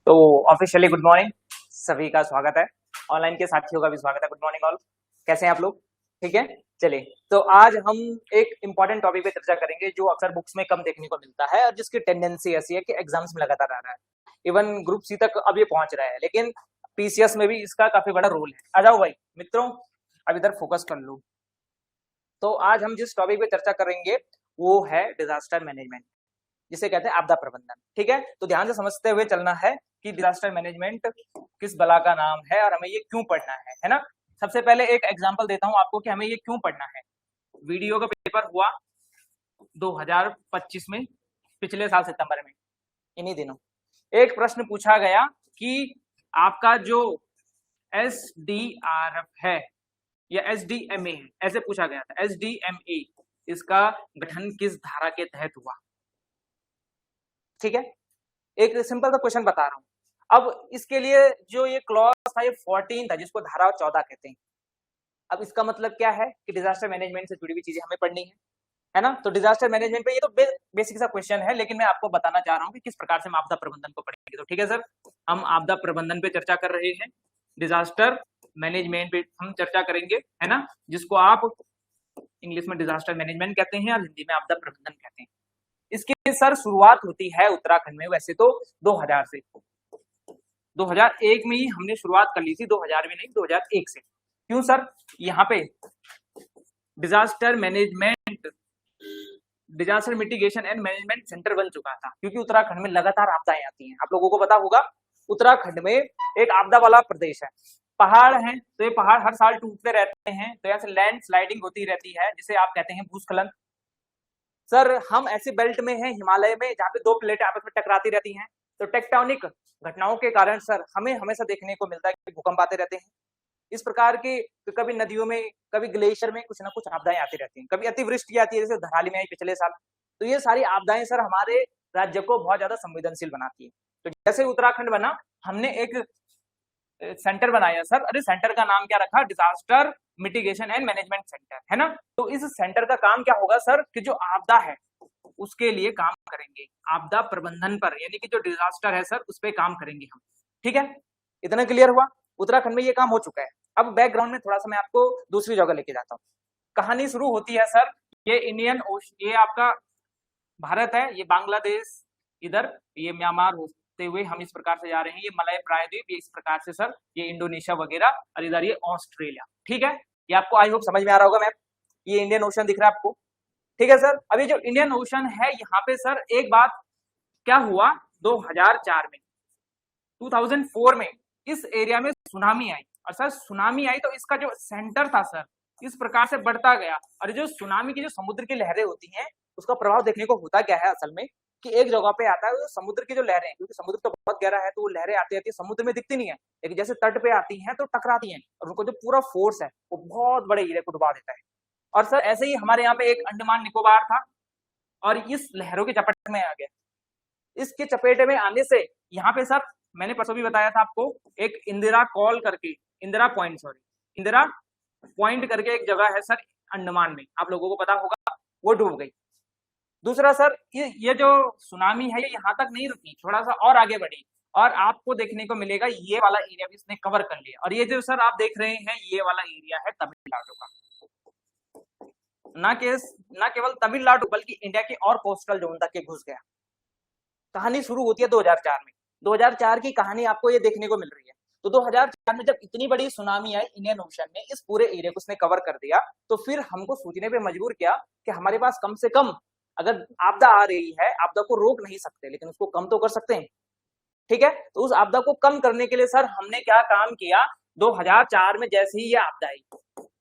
तो officially good morning, सभी का स्वागत है। ऑनलाइन के साथियों का भी स्वागत है। गुड मॉर्निंग ऑल, कैसे हैं आप लोग? ठीक है, चलिए। तो आज हम एक इंपॉर्टेंट टॉपिक पे चर्चा करेंगे जो अक्सर बुक्स में कम देखने को मिलता है और जिसकी टेंडेंसी ऐसी है कि एग्जाम्स में लगातार आ रहा है। इवन ग्रुप सी तक अब ये पहुंच रहा है, लेकिन पीसीएस में भी इसका काफी बड़ा रोल है। आ जाओ भाई मित्रों, अब इधर फोकस कर लो। तो आज हम जिस टॉपिक पे चर्चा करेंगे वो है डिजास्टर मैनेजमेंट, जिसे कहते हैं आपदा प्रबंधन। ठीक है, तो ध्यान से समझते हुए चलना है कि डिजास्टर मैनेजमेंट किस बला का नाम है और हमें ये क्यों पढ़ना है ना। सबसे पहले एक एग्जांपल देता हूं आपको कि हमें ये क्यों पढ़ना है। वीडियो का पेपर हुआ 2025 में, पिछले साल सितंबर में, इन्हीं दिनों एक प्रश्न पूछा गया कि आपका जो SDRF है या SDMA है, ऐसे पूछा गया था। SDMA इसका गठन किस धारा के तहत हुआ? ठीक है, एक सिंपल सा क्वेश्चन बता रहा हूं। अब इसके लिए जो ये क्लॉज था ये 14 था, जिसको धारा 14 कहते हैं। अब इसका मतलब क्या है कि डिजास्टर मैनेजमेंट से जुड़ी हुई चीजें हमें पढ़नी है ना। तो डिजास्टर मैनेजमेंट पे ये तो बेसिक सा क्वेश्चन है, लेकिन मैं आपको बताना चाह रहा हूँ कि किस प्रकार से हम आपदा प्रबंधन को पढ़ेंगे। तो ठीक है सर, हम आपदा प्रबंधन पे चर्चा कर रहे हैं, डिजास्टर मैनेजमेंट पे हम चर्चा करेंगे, है ना, जिसको आप इंग्लिश में डिजास्टर मैनेजमेंट कहते हैं और हिंदी में आपदा प्रबंधन कहते हैं। इसकी सर शुरुआत होती है उत्तराखंड में, वैसे तो 2000 से। 2001 में ही हमने शुरुआत कर ली थी, 2000 में नहीं, 2001 से। क्यों सर? यहाँ पे disaster mitigation and management centre बन चुका था, क्योंकि उत्तराखंड में लगातार आपदाएं आती हैं। आप लोगों को पता होगा उत्तराखंड में एक आपदा वाला प्रदेश है, पहाड़ हैं, तो ये पहाड़ हर साल टूटते रहते हैं, तो यहाँ से लैंड स्लाइडिंग होती रहती है, जिसे आप कहते हैं भूस्खलन। सर हम ऐसे बेल्ट में हैं, हिमालय में, जहाँ पे दो प्लेटें आपस में टकराती रहती हैं, तो टेक्टोनिक घटनाओं के कारण सर हमें हमेशा देखने को मिलता है कि भूकंप आते रहते हैं। इस प्रकार की कभी नदियों में, कभी ग्लेशियर में कुछ ना कुछ आपदाएं आती रहती हैं, कभी अतिवृष्टि आती है, जैसे धराली में आई पिछले साल। तो ये सारी आपदाएं सर हमारे राज्य को बहुत ज्यादा संवेदनशील बनाती है। तो जैसे उत्तराखंड बना, हमने एक सेंटर बनाया सर। अरे सेंटर का नाम क्या रखा? Disaster mitigation and management centre, है ना। तो इस सेंटर का काम क्या होगा सर कि जो आपदा है उसके लिए काम करेंगे, आपदा प्रबंधन पर, यानी कि जो डिजास्टर है सर उस पर काम करेंगे हम। ठीक है, इतना क्लियर हुआ? उत्तराखंड में ये काम हो चुका है। अब बैकग्राउंड में थोड़ा सा मैं आपको दूसरी जगह लेके जाता हूँ। कहानी शुरू होती है सर, ये इंडियन ओशन, ये आपका भारत है, ये बांग्लादेश, इधर ये म्यांमार होते हुए हम इस प्रकार से जा रहे हैं, ये मलय प्रायद्वीप, ये इस प्रकार से सर, ये इंडोनेशिया वगैरह, और इधर ये ऑस्ट्रेलिया। ठीक है, ये आपको आई होप समझ में आ रहा होगा मैप। ये इंडियन ओशन दिख रहा है आपको, ठीक है सर। अभी जो इंडियन ओशन है यहाँ पे सर एक बात क्या हुआ, 2004 में, 2004 में इस एरिया में सुनामी आई। और सर सुनामी आई तो इसका जो सेंटर था सर इस प्रकार से बढ़ता गया। और जो सुनामी की जो समुद्र की लहरें होती हैं उसका प्रभाव देखने को होता क्या है असल में, कि एक जगह पे आता है तो समुद्र की जो लहरें, क्योंकि समुद्र तो बहुत गहरा है तो वो लहरें आती रहती है, समुद्र में दिखती नहीं है, लेकिन जैसे तट पे आती हैं तो टकराती हैं, और उनको जो पूरा फोर्स है वो बहुत बड़े एरिया को डुबा देता है। और सर ऐसे ही हमारे यहाँ पे एक अंडमान निकोबार था और इस लहरों की चपेट में आ गया। इसके चपेटे में आने से यहाँ पे सर मैंने परसों भी बताया था आपको, एक इंदिरा कॉल करके, इंदिरा पॉइंट करके एक जगह है सर अंडमान में, आप लोगों को पता होगा, वो डूब गई। दूसरा सर ये जो सुनामी है ये यहाँ तक नहीं रुकी, थोड़ा सा और आगे बढ़ी और आपको देखने को मिलेगा ये वाला एरिया भी इसने कवर कर लिया। और ये जो सर आप देख रहे हैं ये वाला एरिया है तमिलनाडु का, ना केवल तमिलनाडु बल्कि इंडिया के और कोस्टल जोन तक के घुस गया। कहानी शुरू होती है 2004 में। 2004 की कहानी आपको ये देखने को मिल रही है। तो 2004 में जब इतनी बड़ी सुनामी आई इंडियन ओशन में, इस पूरे एरिया को उसने कवर कर दिया, तो फिर हमको सोचने पे मजबूर किया कि हमारे पास कम से कम, अगर आपदा आ रही है, आपदा को रोक नहीं सकते लेकिन उसको कम तो कर सकते हैं। ठीक है, तो उस आपदा को कम करने के लिए सर हमने क्या काम किया, 2004 में जैसे ही ये आपदा आई,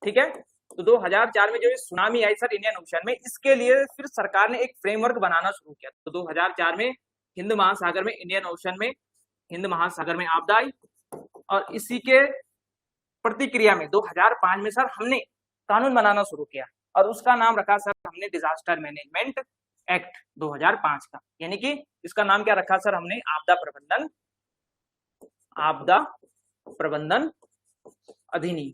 ठीक है, तो 2004 में जो सुनामी आई सर इंडियन ओशन में, इसके लिए फिर सरकार ने एक फ्रेमवर्क बनाना शुरू किया। तो 2004 में हिंद महासागर में, इंडियन ओशन में, हिंद महासागर में आपदा आई, और इसी के प्रतिक्रिया में 2005 में सर हमने कानून बनाना शुरू किया और उसका नाम रखा सर हमने डिजास्टर मैनेजमेंट एक्ट 2005 का, यानी कि इसका नाम क्या रखा सर हमने, आपदा प्रबंधन अधिनियम।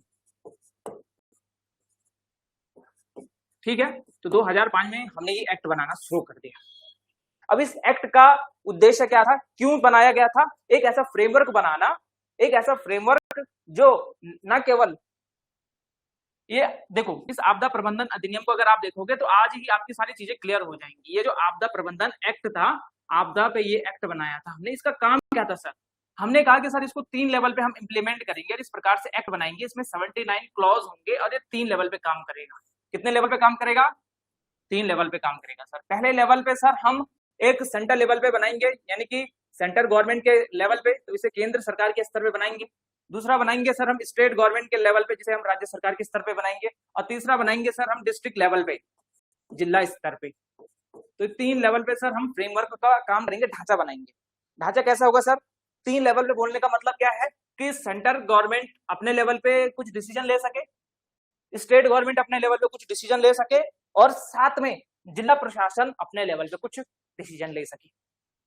ठीक है, तो 2005 में हमने ये एक्ट बनाना शुरू कर दिया। अब इस एक्ट का उद्देश्य क्या था, क्यों बनाया गया था? एक ऐसा फ्रेमवर्क बनाना, एक ऐसा फ्रेमवर्क जो न केवल ये देखो, इस आपदा प्रबंधन अधिनियम को अगर आप देखोगे तो आज ही आपकी सारी चीजें क्लियर हो जाएंगी। ये जो आपदा प्रबंधन एक्ट था, आपदा पे ये एक्ट बनाया था हमने, इसका काम क्या था सर? हमने कहा कि सर इसको 3 लेवल पे हम इंप्लीमेंट करेंगे और इस प्रकार से एक्ट बनाएंगे, इसमें 79 क्लॉज होंगे और ये 3 लेवल पे काम करेगा। कितने लेवल पे काम करेगा? 3 लेवल पे काम करेगा सर। पहले लेवल पे सर हम एक सेंटर लेवल पे बनाएंगे, यानी कि सेंटर गवर्नमेंट के लेवल पे, तो इसे केंद्र सरकार के स्तर पे बनाएंगे। दूसरा बनाएंगे सर हम स्टेट गवर्नमेंट के लेवल पे, जिसे हम राज्य सरकार के स्तर पे बनाएंगे। और तीसरा बनाएंगे सर हम डिस्ट्रिक्ट लेवल पे, जिला स्तर पे। तो 3 लेवल पे सर हम फ्रेमवर्क का काम करेंगे, ढांचा बनाएंगे। ढांचा कैसा होगा सर? 3 लेवल पे बोलने का मतलब क्या है कि सेंटर गवर्नमेंट अपने लेवल पे कुछ डिसीजन ले सके, स्टेट गवर्नमेंट अपने लेवल पे कुछ डिसीजन ले सके, और साथ में जिला प्रशासन अपने लेवल पे कुछ डिसीजन ले सके।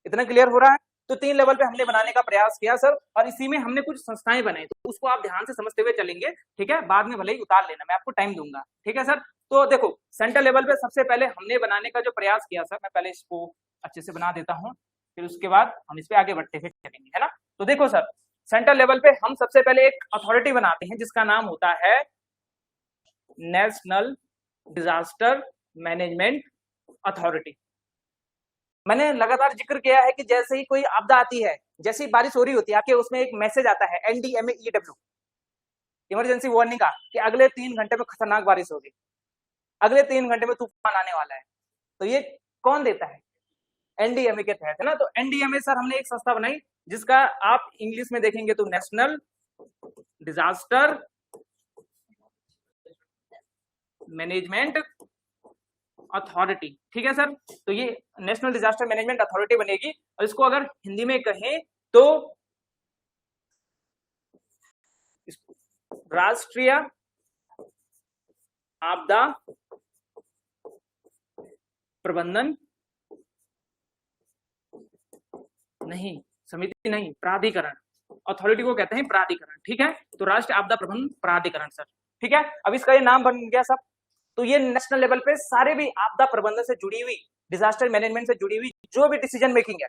इतना क्लियर हो रहा है? तो 3 लेवल पे हमने बनाने का प्रयास किया सर, और इसी में हमने कुछ संस्थाएं बनाई, तो उसको आप ध्यान से समझते हुए चलेंगे, ठीक है? बाद में भले ही उतार लेना, मैं आपको टाइम दूंगा, ठीक है सर? तो देखो, सेंटर लेवल पे सबसे पहले हमने बनाने का जो प्रयास किया सर, मैं पहले इसको अच्छे से बना देता हूँ, फिर उसके बाद हम इस पे आगे बढ़ते हुए चलेंगे, है ना? तो देखो सर, सेंटर लेवल पे हम सबसे पहले एक अथॉरिटी बनाते हैं जिसका नाम होता है नेशनल डिजास्टर मैनेजमेंट अथॉरिटी। मैंने लगातार जिक्र किया है कि जैसे ही कोई आपदा आती है, जैसे ही बारिश हो रही होती है, आपके उसमें एक मैसेज आता है NDMAEW, इमरजेंसी वार्निंग का, कि अगले 3 घंटे में खतरनाक बारिश होगी, अगले 3 घंटे में तूफान आने वाला है। तो ये कौन देता है? NDMA के तहत, है ना? तो NDMA सर हमने एक संस्था बनाई जिसका आप इंग्लिश में देखेंगे तो नेशनल डिजास्टर मैनेजमेंट अथॉरिटी, ठीक है सर? तो ये नेशनल डिजास्टर मैनेजमेंट अथॉरिटी बनेगी, और इसको अगर हिंदी में कहें तो राष्ट्रीय आपदा प्रबंधन नहीं, समिति नहीं, प्राधिकरण। अथॉरिटी को कहते हैं प्राधिकरण, ठीक है? तो राष्ट्रीय आपदा प्रबंधन प्राधिकरण सर, ठीक है? अब इसका ये नाम बन गया सब। तो ये नेशनल लेवल पे सारे भी आपदा प्रबंधन से जुड़ी हुई, डिजास्टर मैनेजमेंट से जुड़ी हुई जो भी डिसीजन मेकिंग है,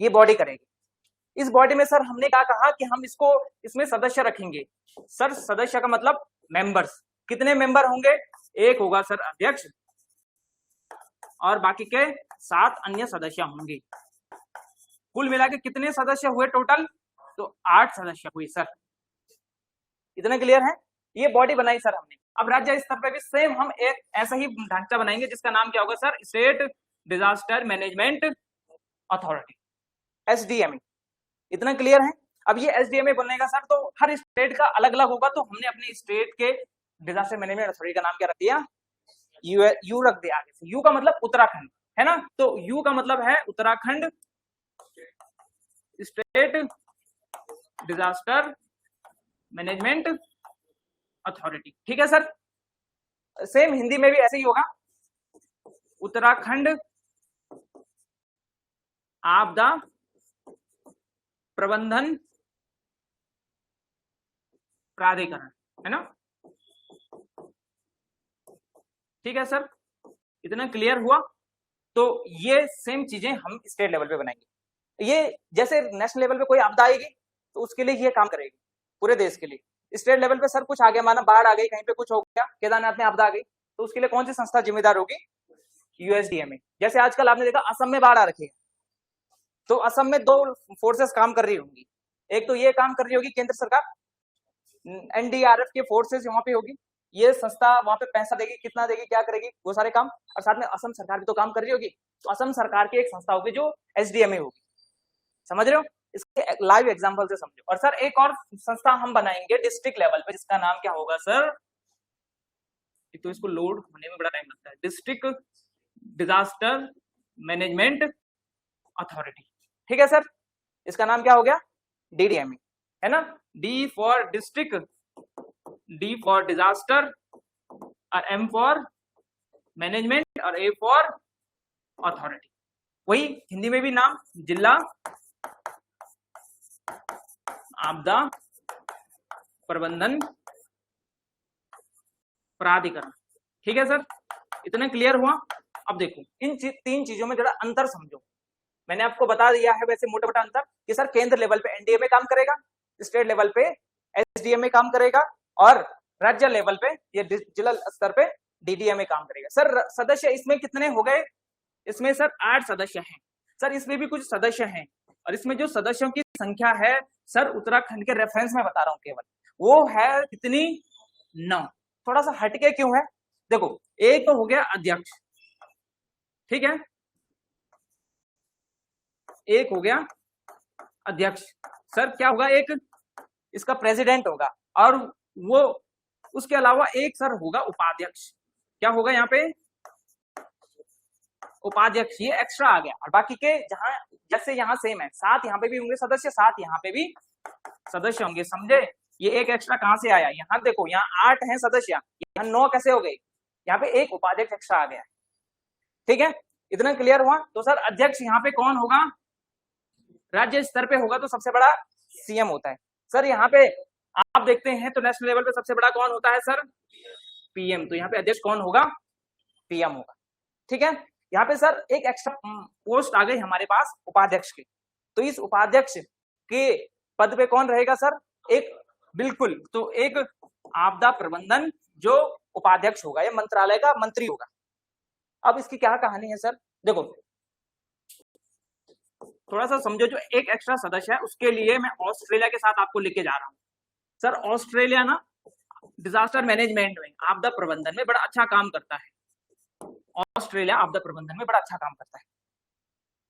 ये बॉडी करेगी। इस बॉडी में सर हमने क्या कहा कि हम इसको, इसमें सदस्य रखेंगे सर। सदस्य का मतलब मेंबर्स। कितने मेंबर होंगे? एक होगा सर अध्यक्ष, और बाकी के 7 अन्य सदस्य होंगे। कुल मिला के कितने सदस्य हुए टोटल? तो 8 सदस्य हुए सर। इतना क्लियर है? ये बॉडी बनाई सर हमने। अब राज्य स्तर पे भी सेम हम एक ऐसा ही ढांचा बनाएंगे जिसका नाम क्या होगा sir? State disaster management authority, SDMA। इतना क्लियर है? अब ये SDMA बनेगा सर, तो हर स्टेट का अलग अलग होगा, तो हमने अपने स्टेट के डिजास्टर मैनेजमेंट अथॉरिटी का नाम क्या रख दिया? यू रख दिया आगे से। यू का मतलब उत्तराखंड, है ना? तो यू का मतलब है Uttarakhand state disaster management authority, ठीक है सर? सेम हिंदी में भी ऐसे ही होगा, उत्तराखंड आपदा प्रबंधन प्राधिकरण, है ना? ठीक है सर, इतना क्लियर हुआ? तो ये सेम चीजें हम स्टेट लेवल पे बनाएंगे। ये जैसे नेशनल लेवल पे कोई आपदा आएगी तो उसके लिए ये काम करेगी पूरे देश के लिए। स्टेट लेवल पे सर कुछ आ गया, माना बाढ़ आ गई, कहीं पे कुछ हो गया, केदारनाथ में आपदा आ गई, तो उसके लिए कौन सी संस्था जिम्मेदार होगी? USDMA। जैसे आजकल आपने देखा असम में बाढ़ आ रखी है, तो असम में 2 फोर्सेस काम कर रही होंगी। एक तो ये काम कर रही होगी केंद्र सरकार, NDRF के फोर्सेस वहां पे होगी, ये संस्था वहां पे पैसा देगी, कितना देगी, क्या करेगी, वो सारे काम। और साथ में असम सरकार भी तो काम कर रही होगी, तो असम सरकार की एक संस्था होगी जो SDMA होगी। समझ रहे हो? इसके लाइव एग्जांपल से समझो। और सर एक और संस्था हम बनाएंगे डिस्ट्रिक्ट लेवल पे, जिसका नाम क्या होगा सर? तो इसको लोड होने में बड़ा टाइम लगता है। डिस्ट्रिक्ट डिजास्टर मैनेजमेंट अथॉरिटी, ठीक है सर? इसका नाम क्या हो गया? DDMA, है ना? D for district, D for disaster, और M फॉर मैनेजमेंट, और A फॉर अथॉरिटी। वही हिंदी में भी नाम जिला आपदा प्रबंधन प्राधिकरण, ठीक है सर? इतना क्लियर हुआ? अब देखो इन 3 चीजों में जरा अंतर समझो। मैंने आपको बता दिया है वैसे मोटा मोटा अंतर कि सर केंद्र लेवल पे एनडीए में काम करेगा, स्टेट लेवल पे एसडीएम में काम करेगा और राज्य लेवल पे ये जिला स्तर पे डीडीएम में काम करेगा। सर सदस्य इसमें कितने हो गए? इसमें सर 8 सदस्य हैं। सर इसमें भी कुछ सदस्य हैं और इसमें जो सदस्यों की संख्या है सर उत्तराखंड के रेफरेंस में बता रहा हूं केवल, वो है कितनी? 9। थोड़ा सा हटके क्यों है? देखो, एक तो हो गया अध्यक्ष, ठीक है, एक हो गया अध्यक्ष। सर क्या होगा? एक इसका प्रेसिडेंट होगा और वो उसके अलावा एक सर होगा उपाध्यक्ष। क्या होगा यहाँ पे? उपाध्यक्ष। ये एक्स्ट्रा आ गया और बाकी के जहां जैसे यहाँ सेम है, 7 यहाँ पे भी होंगे सदस्य, 7 यहाँ पे भी सदस्य होंगे, समझे? ये एक एक्स्ट्रा कहां से आया? यहाँ देखो, यहाँ 8 हैं सदस्य, यहाँ 9 कैसे हो गए? यहाँ पे एक उपाध्यक्ष एक्स्ट्रा आ गया, ठीक है? इतना क्लियर हुआ? तो सर अध्यक्ष यहाँ पे कौन होगा? राज्य स्तर पे होगा तो सबसे बड़ा सीएम होता है। सर यहाँ पे आप देखते हैं तो नेशनल लेवल पे सबसे बड़ा कौन होता है सर? पीएम। तो यहाँ पे अध्यक्ष कौन होगा? पीएम होगा, ठीक है? यहाँ पे सर एक एक्स्ट्रा पोस्ट आ गई हमारे पास उपाध्यक्ष की। तो इस उपाध्यक्ष के पद पे कौन रहेगा सर? एक, बिल्कुल, तो एक आपदा प्रबंधन जो उपाध्यक्ष होगा या मंत्रालय का मंत्री होगा। अब इसकी क्या कहानी है सर? देखो थोड़ा सा समझो, जो एक एक्स्ट्रा सदस्य है उसके लिए मैं ऑस्ट्रेलिया के साथ आपको लेके जा रहा हूं। सर ऑस्ट्रेलिया ना डिजास्टर मैनेजमेंट में, आपदा प्रबंधन में बड़ा अच्छा काम करता है। ऑस्ट्रेलिया आपदा प्रबंधन में बड़ा अच्छा काम करता है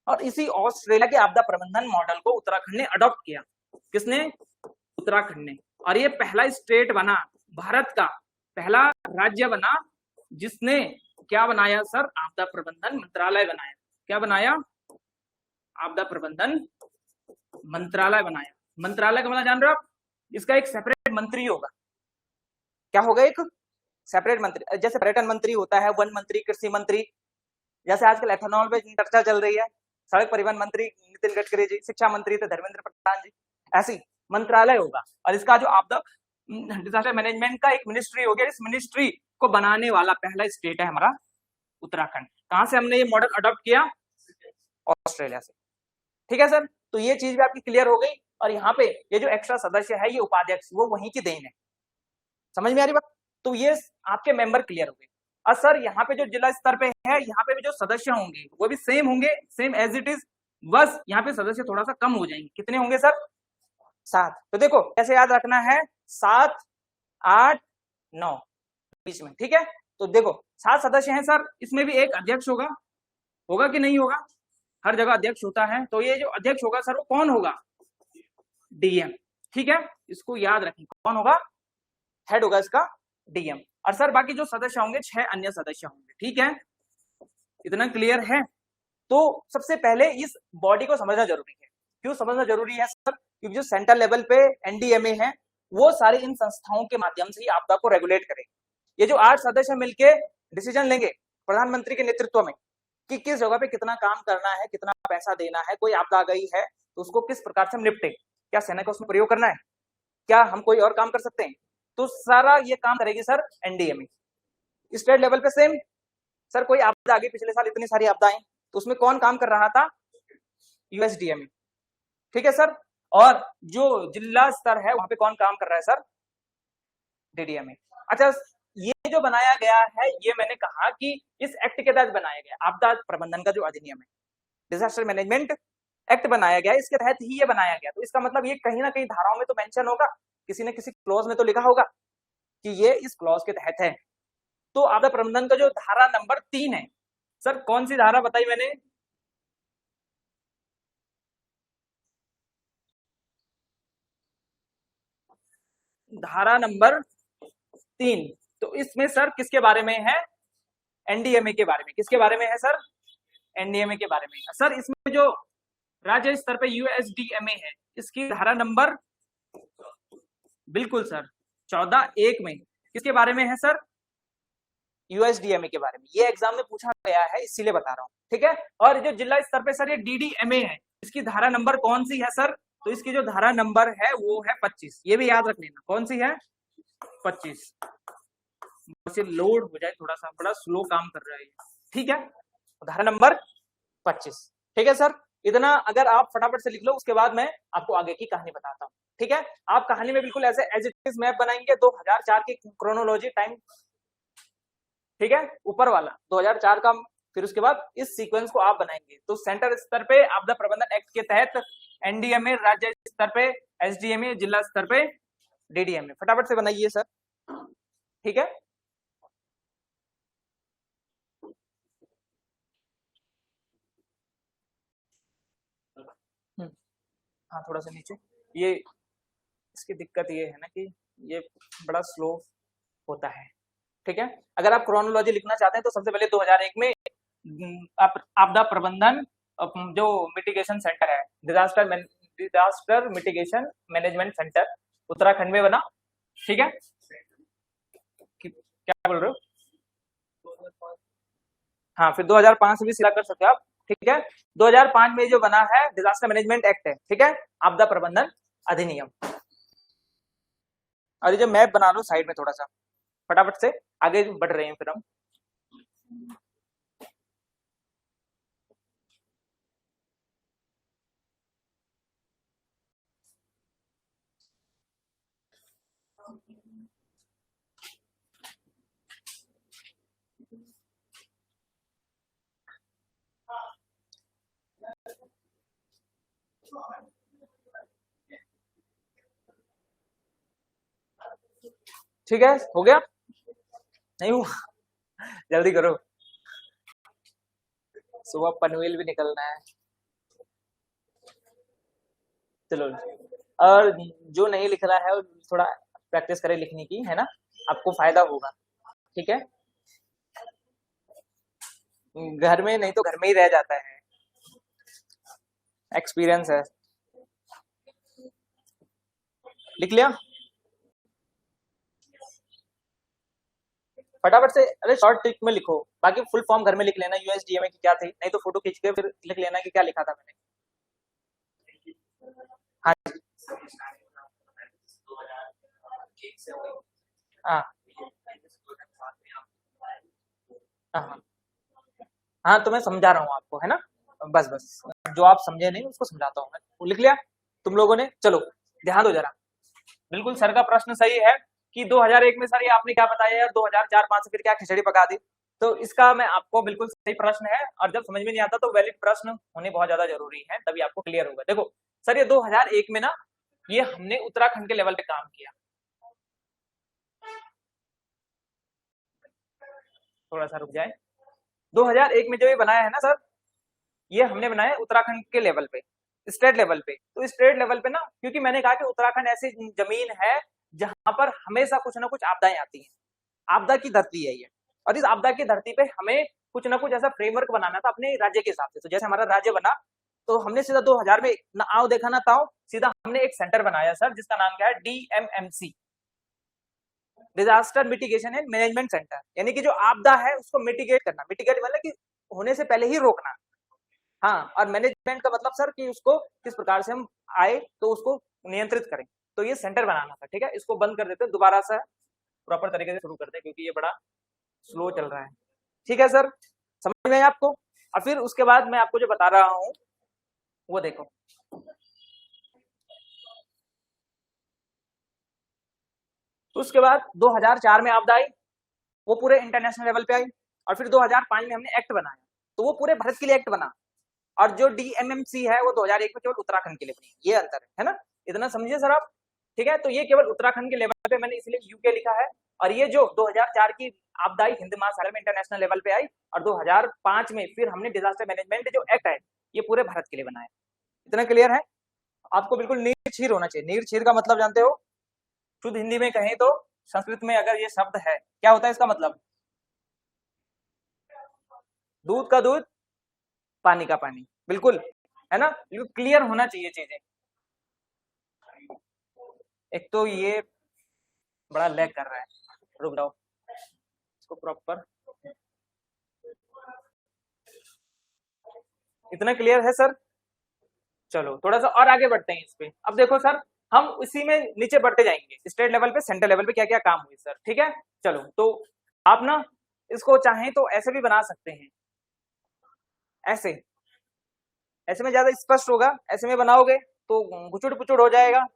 और इसी ऑस्ट्रेलिया के आपदा प्रबंधन मॉडल को उत्तराखंड ने अडॉप्ट किया। किसने? उत्तराखंड ने। और ये पहला स्टेट बना, भारत का पहला राज्य बना जिसने क्या बनाया सर? आपदा प्रबंधन मंत्रालय बनाया। क्या बनाया? आपदा प्रबंधन मंत्रालय बनाया। मंत्रालय का मतलब जान रहे हो आप? इसका एक सेपरेट मंत्री होगा। क्या होगा? एक सेपरेट मंत्री। जैसे पर्यटन मंत्री होता है, वन मंत्री, कृषि मंत्री, जैसे आजकल एथेनॉल पे चर्चा चल रही है, सड़क परिवहन मंत्री नितिन गडकरी जी, शिक्षा मंत्री थे धर्मेंद्र प्रधान जी, ऐसी मंत्रालय होगा। और इसका जो आपदा डिजास्टर मैनेजमेंट का एक मिनिस्ट्री हो गया। इस मिनिस्ट्री को बनाने वाला पहला स्टेट है हमारा उत्तराखंड। कहां से हमने ये मॉडल अडॉप्ट किया? ऑस्ट्रेलिया से, ठीक है सर? तो ये चीज भी आपकी क्लियर हो गई। और यहाँ पे ये जो एक्स्ट्रा सदस्य है, ये उपाध्यक्ष, वो वहीं की देन है। समझ में आ रही बात? तो ये आपके मेंबर क्लियर हो गए। और सर यहाँ पे जो जिला स्तर पे है, यहाँ पे भी जो सदस्य होंगे वो भी सेम होंगे, सेम एज इट इज, बस यहाँ पे सदस्य थोड़ा सा कम हो जाएंगे। कितने होंगे सर? 7। तो देखो कैसे याद रखना है, 7, 8, 9 बीच में, ठीक है? तो देखो 7 सदस्य हैं सर, इसमें भी एक अध्यक्ष होगा। होगा कि नहीं होगा? हर जगह अध्यक्ष होता है। तो ये जो अध्यक्ष होगा सर वो कौन होगा? डीएम, ठीक है? इसको याद रखें, कौन होगा? हेड होगा इसका डीएम। और सर बाकी जो सदस्य होंगे 6 अन्य सदस्य होंगे, ठीक है? इतना क्लियर है? तो सबसे पहले इस बॉडी को समझना जरूरी है। क्यों समझना जरूरी है सर? क्योंकि जो सेंट्रल लेवल पे एनडीएमए है वो सारी इन संस्थाओं के माध्यम से ही आपदा को रेगुलेट करेगी। ये जो 8 सदस्य मिलके डिसीजन लेंगे प्रधानमंत्री के नेतृत्व में कि किस जगह पे कितना काम करना है, कितना पैसा देना है, कोई आपदा आ गई है तो उसको किस प्रकार से हम निपटे, क्या सेना का उसमें प्रयोग करना है, क्या हम कोई और काम कर सकते हैं, तो सारा ये काम करेगी सर एनडीएमए। स्टेट लेवल पे सेम सर, कोई आपदा आ गई पिछले साल, इतनी सारी आपदाएं, तो उसमें कौन काम कर रहा था? यूएसडीएमए, ठीक है सर? और जो जिला स्तर है वहां पे कौन काम कर रहा है सर? डीडीएमए। अच्छा, ये जो बनाया गया है, ये मैंने कहा कि इस एक्ट के तहत बनाया गया, आपदा प्रबंधन का जो अधिनियम है, डिजास्टर मैनेजमेंट एक्ट बनाया गया, इसके तहत ही ये बनाया गया। तो इसका मतलब ये कहीं ना कहीं धाराओं में तो मेंशन होगा, किसी न किसी क्लॉज में तो लिखा होगा कि ये इस क्लॉज के तहत है। तो आपदा प्रबंधन का जो धारा नंबर 3 है सर, कौन सी धारा बताई मैंने? धारा नंबर 3। तो इसमें सर किसके बारे में है? एनडीएमए के बारे में। किसके बारे में है सर? एनडीएमए के बारे में। सर इसमें जो राज्य स्तर पे यूएसडीएमए है, इसकी धारा नंबर, बिल्कुल सर, 14(1) में किसके बारे में है सर? यूएसडीएमए के बारे में। ये एग्जाम में पूछा गया है, इसीलिए बता रहा हूँ, ठीक है? और जो जिला स्तर पे सर ये डीडीएमए है, इसकी धारा नंबर कौन सी है सर? तो इसकी जो धारा नंबर है वो है 25। ये भी याद रख लेना, कौन सी है? 25। बस ये लोड हो जाए थोड़ा सा, बड़ा स्लो काम कर रहा है, ठीक है? धारा नंबर 25, ठीक है सर? इतना अगर आप फटाफट से लिख लो, उसके बाद मैं आपको आगे की कहानी बताता हूँ। ठीक है, आप कहानी में बिल्कुल ऐसे एज इट इज मैप बनाएंगे 2004 की क्रोनोलॉजी टाइम, ठीक है, ऊपर वाला 2004 का, फिर उसके बाद इस सीक्वेंस को आप बनाएंगे। तो सेंटर स्तर पे आपदा प्रबंधन एक्ट के तहत एनडीएमए, राज्य स्तर पे एसडीएमए, जिला स्तर पे डीडीएमए। फटाफट से बनाइए सर, ठीक है। हाँ थोड़ा सा नीचे, ये इसकी दिक्कत ये है ना कि ये बड़ा स्लो होता है। ठीक है, अगर आप क्रोनोलॉजी लिखना चाहते हैं तो सबसे पहले 2001 में आपदा प्रबंधन जो मिटिगेशन सेंटर है, disaster mitigation management centre Uttarakhand में बना। ठीक है, क्या बोल रहे हो? हाँ, फिर 2005 से भी सिला कर सकते हो आप। ठीक है, 2005 में जो बना है डिजास्टर मैनेजमेंट एक्ट है, ठीक है, आपदा प्रबंधन अधिनियम। और ये जो मैप बना लो साइड में थोड़ा सा, फटाफट से आगे बढ़ रहे हैं फिर हम। ठीक है, हो गया? नहीं हुआ? जल्दी करो, सुबह पनवेल भी निकलना है। चलो, और जो नहीं लिख रहा है वो थोड़ा प्रैक्टिस करे लिखने की, है ना, आपको फायदा होगा। ठीक है, घर में नहीं तो घर में ही रह जाता है, एक्सपीरियंस है। लिख लिया फटाफट से? अरे शॉर्ट ट्रिक में लिखो, बाकी फुल फॉर्म घर में लिख लेना, यूएसडीएमए की क्या थी, नहीं तो फोटो खींच के फिर लिख लेना कि क्या लिखा था मैंने। हाँ हाँ हाँ हाँ, तो मैं समझा रहा हूँ आपको, है ना, बस बस, जो आप समझे नहीं उसको समझाता हूँ मैं। वो लिख लिया तुम लोगों ने? चलो ध्यान दो जरा, बिल्कुल सर का प्रश्न सही है कि 2001 में सर ये आपने क्या बताया और 2004-5 से फिर क्या खिचड़ी पका दी। तो इसका मैं आपको बिल्कुल सही प्रश्न है, और जब समझ में नहीं आता तो वैलिड प्रश्न होने बहुत ज्यादा जरूरी है, तभी आपको क्लियर होगा। देखो सर, ये 2001 में ना, ये हमने उत्तराखंड के लेवल पे काम किया। थोड़ा सा रुक जाए, 2001 में जो ये बनाया है ना सर, ये हमने बनाया उत्तराखंड के लेवल पे, स्टेट लेवल पे। तो स्टेट लेवल पे ना, क्योंकि मैंने कहा कि उत्तराखंड ऐसी जमीन है जहां पर हमेशा कुछ ना कुछ आपदाएं आती हैं, आपदा की धरती है ये, और इस आपदा की धरती पे हमें कुछ ना कुछ ऐसा फ्रेमवर्क बनाना था अपने राज्य के हिसाब से। तो जैसे हमारा राज्य बना, तो हमने सीधा 2000 में ना आओ देखा ना ताओ, सीधा हमने एक सेंटर बनाया सर, जिसका नाम क्या है, DMMC, disaster mitigation and management centre. यानी कि जो आपदा है उसको मिटिगेट करना, मिटिगेट मतलब कि होने से पहले ही रोकना। हाँ, और मैनेजमेंट का मतलब सर कि उसको किस प्रकार से हम आए तो उसको नियंत्रित करें। तो ये सेंटर बनाना था। ठीक है, इसको बंद कर देते हैं, दोबारा से प्रॉपर तरीके से शुरू करते हैं, क्योंकि ये बड़ा स्लो चल रहा है। ठीक है सर, समझ में आया आपको? और फिर उसके बाद मैं आपको जो बता रहा हूँ वो देखो, तो उसके बाद 2004 में आपदा आई, वो पूरे इंटरनेशनल लेवल पे आई, और फिर 2005 में हमने एक्ट बनाया, तो वो पूरे भारत के लिए एक्ट बना। और जो डीएमएमसी है वो 2001 में केवल उत्तराखंड के लिए बनी, ये अंतर है ना, इतना समझिए सर आप। ठीक है, तो ये केवल उत्तराखंड के लेवल पे मैंने इसलिए यूके लिखा है, और ये जो 2004 की आपदाई हिंद महासागर में इंटरनेशनल लेवल पे आई, और 2005 में फिर हमने डिजास्टर मैनेजमेंट जो एक्ट है ये पूरे भारत के लिए बनाया। इतना क्लियर है आपको? बिल्कुल नीरछीर होना चाहिए। नीरछीर का मतलब जानते हो? शुद्ध हिंदी में कहें तो, संस्कृत में अगर ये शब्द है, क्या होता है इसका मतलब? दूध का दूध, पानी का पानी, बिल्कुल, है ना, बिल्कुल क्लियर होना चाहिए चीजें। एक तो ये बड़ा लैग कर रहा है, रुक जाओ इसको प्रॉपर। इतना क्लियर है सर? चलो थोड़ा सा और आगे बढ़ते हैं इस पे। अब देखो सर, हम उसी में नीचे बढ़ते जाएंगे, स्टेट लेवल पे, सेंटर लेवल पे क्या क्या काम हुए सर। ठीक है, चलो तो आप ना इसको चाहें तो ऐसे भी बना सकते हैं, ऐसे, ऐसे में ज्यादा स्पष्ट होगा, ऐसे में बनाओगे तो गुचुड़ पुचुड़ हो जाएगा,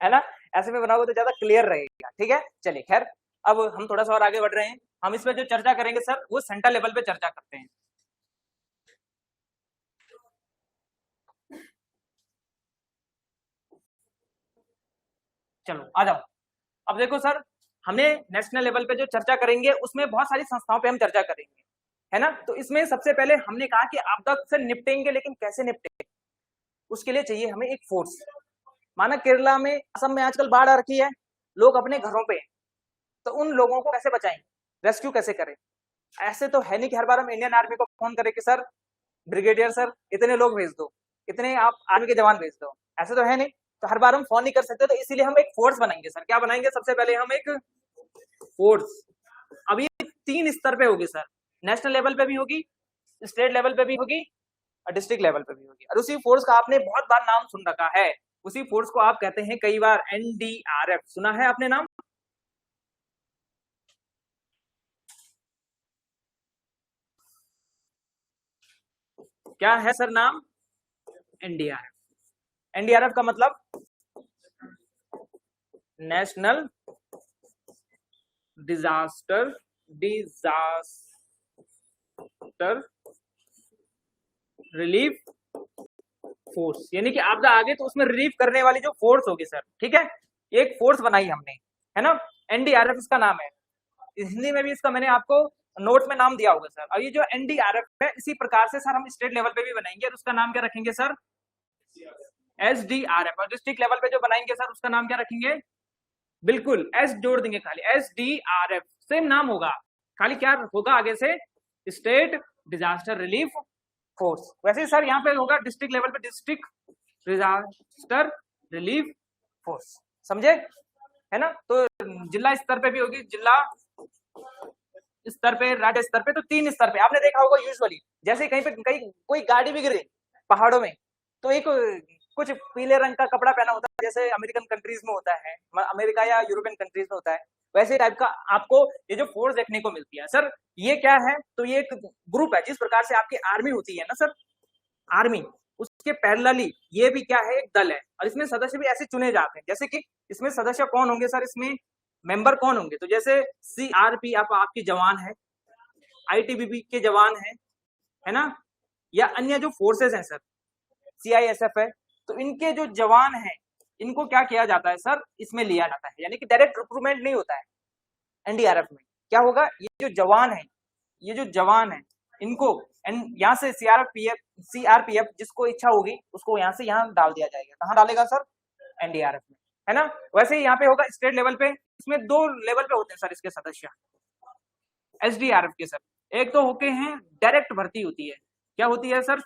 है ना, ऐसे में बनाओगे तो ज्यादा क्लियर रहेगा। ठीक है, चलिए खैर अब हम थोड़ा सा और आगे बढ़ रहे हैं। हम इसमें जो चर्चा करेंगे सर वो सेंटर लेवल पे चर्चा करते हैं। चलो आ जाओ। अब देखो सर, हमने नेशनल लेवल पे जो चर्चा करेंगे उसमें बहुत सारी संस्थाओं पे हम चर्चा करेंगे, है ना। तो इसमें सबसे पहले हमने कहा कि आपदा से निपटेंगे, लेकिन कैसे निपटेंगे, उसके लिए चाहिए हमें एक फोर्स। माना केरला में, असम में आजकल बाढ़ आ रखी है, लोग अपने घरों पे हैं, तो उन लोगों को कैसे बचाएं, रेस्क्यू कैसे करें। ऐसे तो है नहीं कि हर बार हम इंडियन आर्मी को फोन करें कि सर ब्रिगेडियर सर इतने लोग भेज दो, इतने आप आर्मी के जवान भेज दो, ऐसे तो है नहीं। तो हर बार हम फोन नहीं कर सकते, तो इसीलिए हम एक फोर्स बनाएंगे सर। क्या बनाएंगे, सबसे पहले हम एक फोर्स। अब ये 3 स्तर पे होगी सर, नेशनल लेवल पे भी होगी, स्टेट लेवल पे भी होगी और डिस्ट्रिक्ट लेवल पे भी होगी। और उसी फोर्स का आपने बहुत बार नाम सुन रखा है, उसी फोर्स को आप कहते हैं कई बार एनडीआरएफ। सुना है आपने नाम? क्या है सर नाम? एनडीआरएफ। एनडीआरएफ का मतलब नेशनल डिजास्टर रिलीफ फोर्स, यानी कि आपदा आ गई तो उसमें रिलीफ करने वाली जो फोर्स होगी सर। ठीक है, एक फोर्स बनाई हमने, है ना, एनडीआरएफ इसका नाम है। हिंदी में भी इसका मैंने आपको नोट में नाम दिया होगा सर। अब ये जो एनडीआरएफ है, इसी प्रकार से सर हम स्टेट लेवल पे भी बनाएंगे, और उसका नाम क्या रखेंगे सर? एसडीआरएफ। और डिस्ट्रिक्ट लेवल पे जो बनाएंगे सर उसका नाम क्या रखेंगे? बिल्कुल एस जोड़ देंगे, खाली एसडीआरएफ, सेम नाम होगा, खाली क्या होगा आगे से? State disaster relief force. वैसे सर यहाँ पे होगा डिस्ट्रिक्ट लेवल पे डिस्ट्रिक्ट डिजास्टर रिलीफ फोर्स, समझे, है ना। तो जिला स्तर पे भी होगी, जिला स्तर पे, राज्य स्तर पे, तो 3 स्तर पे। आपने देखा होगा यूजुअली जैसे कहीं पे कहीं कोई गाड़ी भी गिरे पहाड़ों में, तो एक कुछ पीले रंग का कपड़ा पहना होता है, जैसे अमेरिकन कंट्रीज में होता है, अमेरिका या यूरोपियन कंट्रीज में होता है, वैसे टाइप का आपको ये जो फोर्स देखने को मिलती है सर। ये क्या है? तो ये एक ग्रुप है, जिस प्रकार से आपकी आर्मी होती है ना सर, आर्मी, उसके पैरेलली ये भी क्या है? एक दल है। और इसमें सदस्य भी ऐसे चुने जाते हैं, जैसे कि इसमें सदस्य कौन होंगे सर, इसमें मेंबर कौन होंगे? तो जैसे सीआरपी आपके जवान है, आईटीबीपी के जवान है ना, या अन्य जो फोर्सेस हैं सर, सीआईएसएफ है, तो इनके जो जवान हैं इनको क्या किया जाता है सर, इसमें लिया जाता है, यानी कि डायरेक्ट रिक्रूटमेंट नहीं होता है एनडीआरएफ में। क्या होगा, ये जो जवान है इनको यहाँ से सीआरपीएफ जिसको इच्छा होगी उसको यहाँ से यहाँ डाल दिया जाएगा। कहाँ डालेगा सर? एनडीआरएफ में, है ना। वैसे ही यहाँ पे होगा स्टेट लेवल पे, इसमें 2 लेवल पे होते हैं सर इसके सदस्य एसडीआरएफ के सर। एक तो होके हैं डायरेक्ट भर्ती होती है, क्या होती है सर?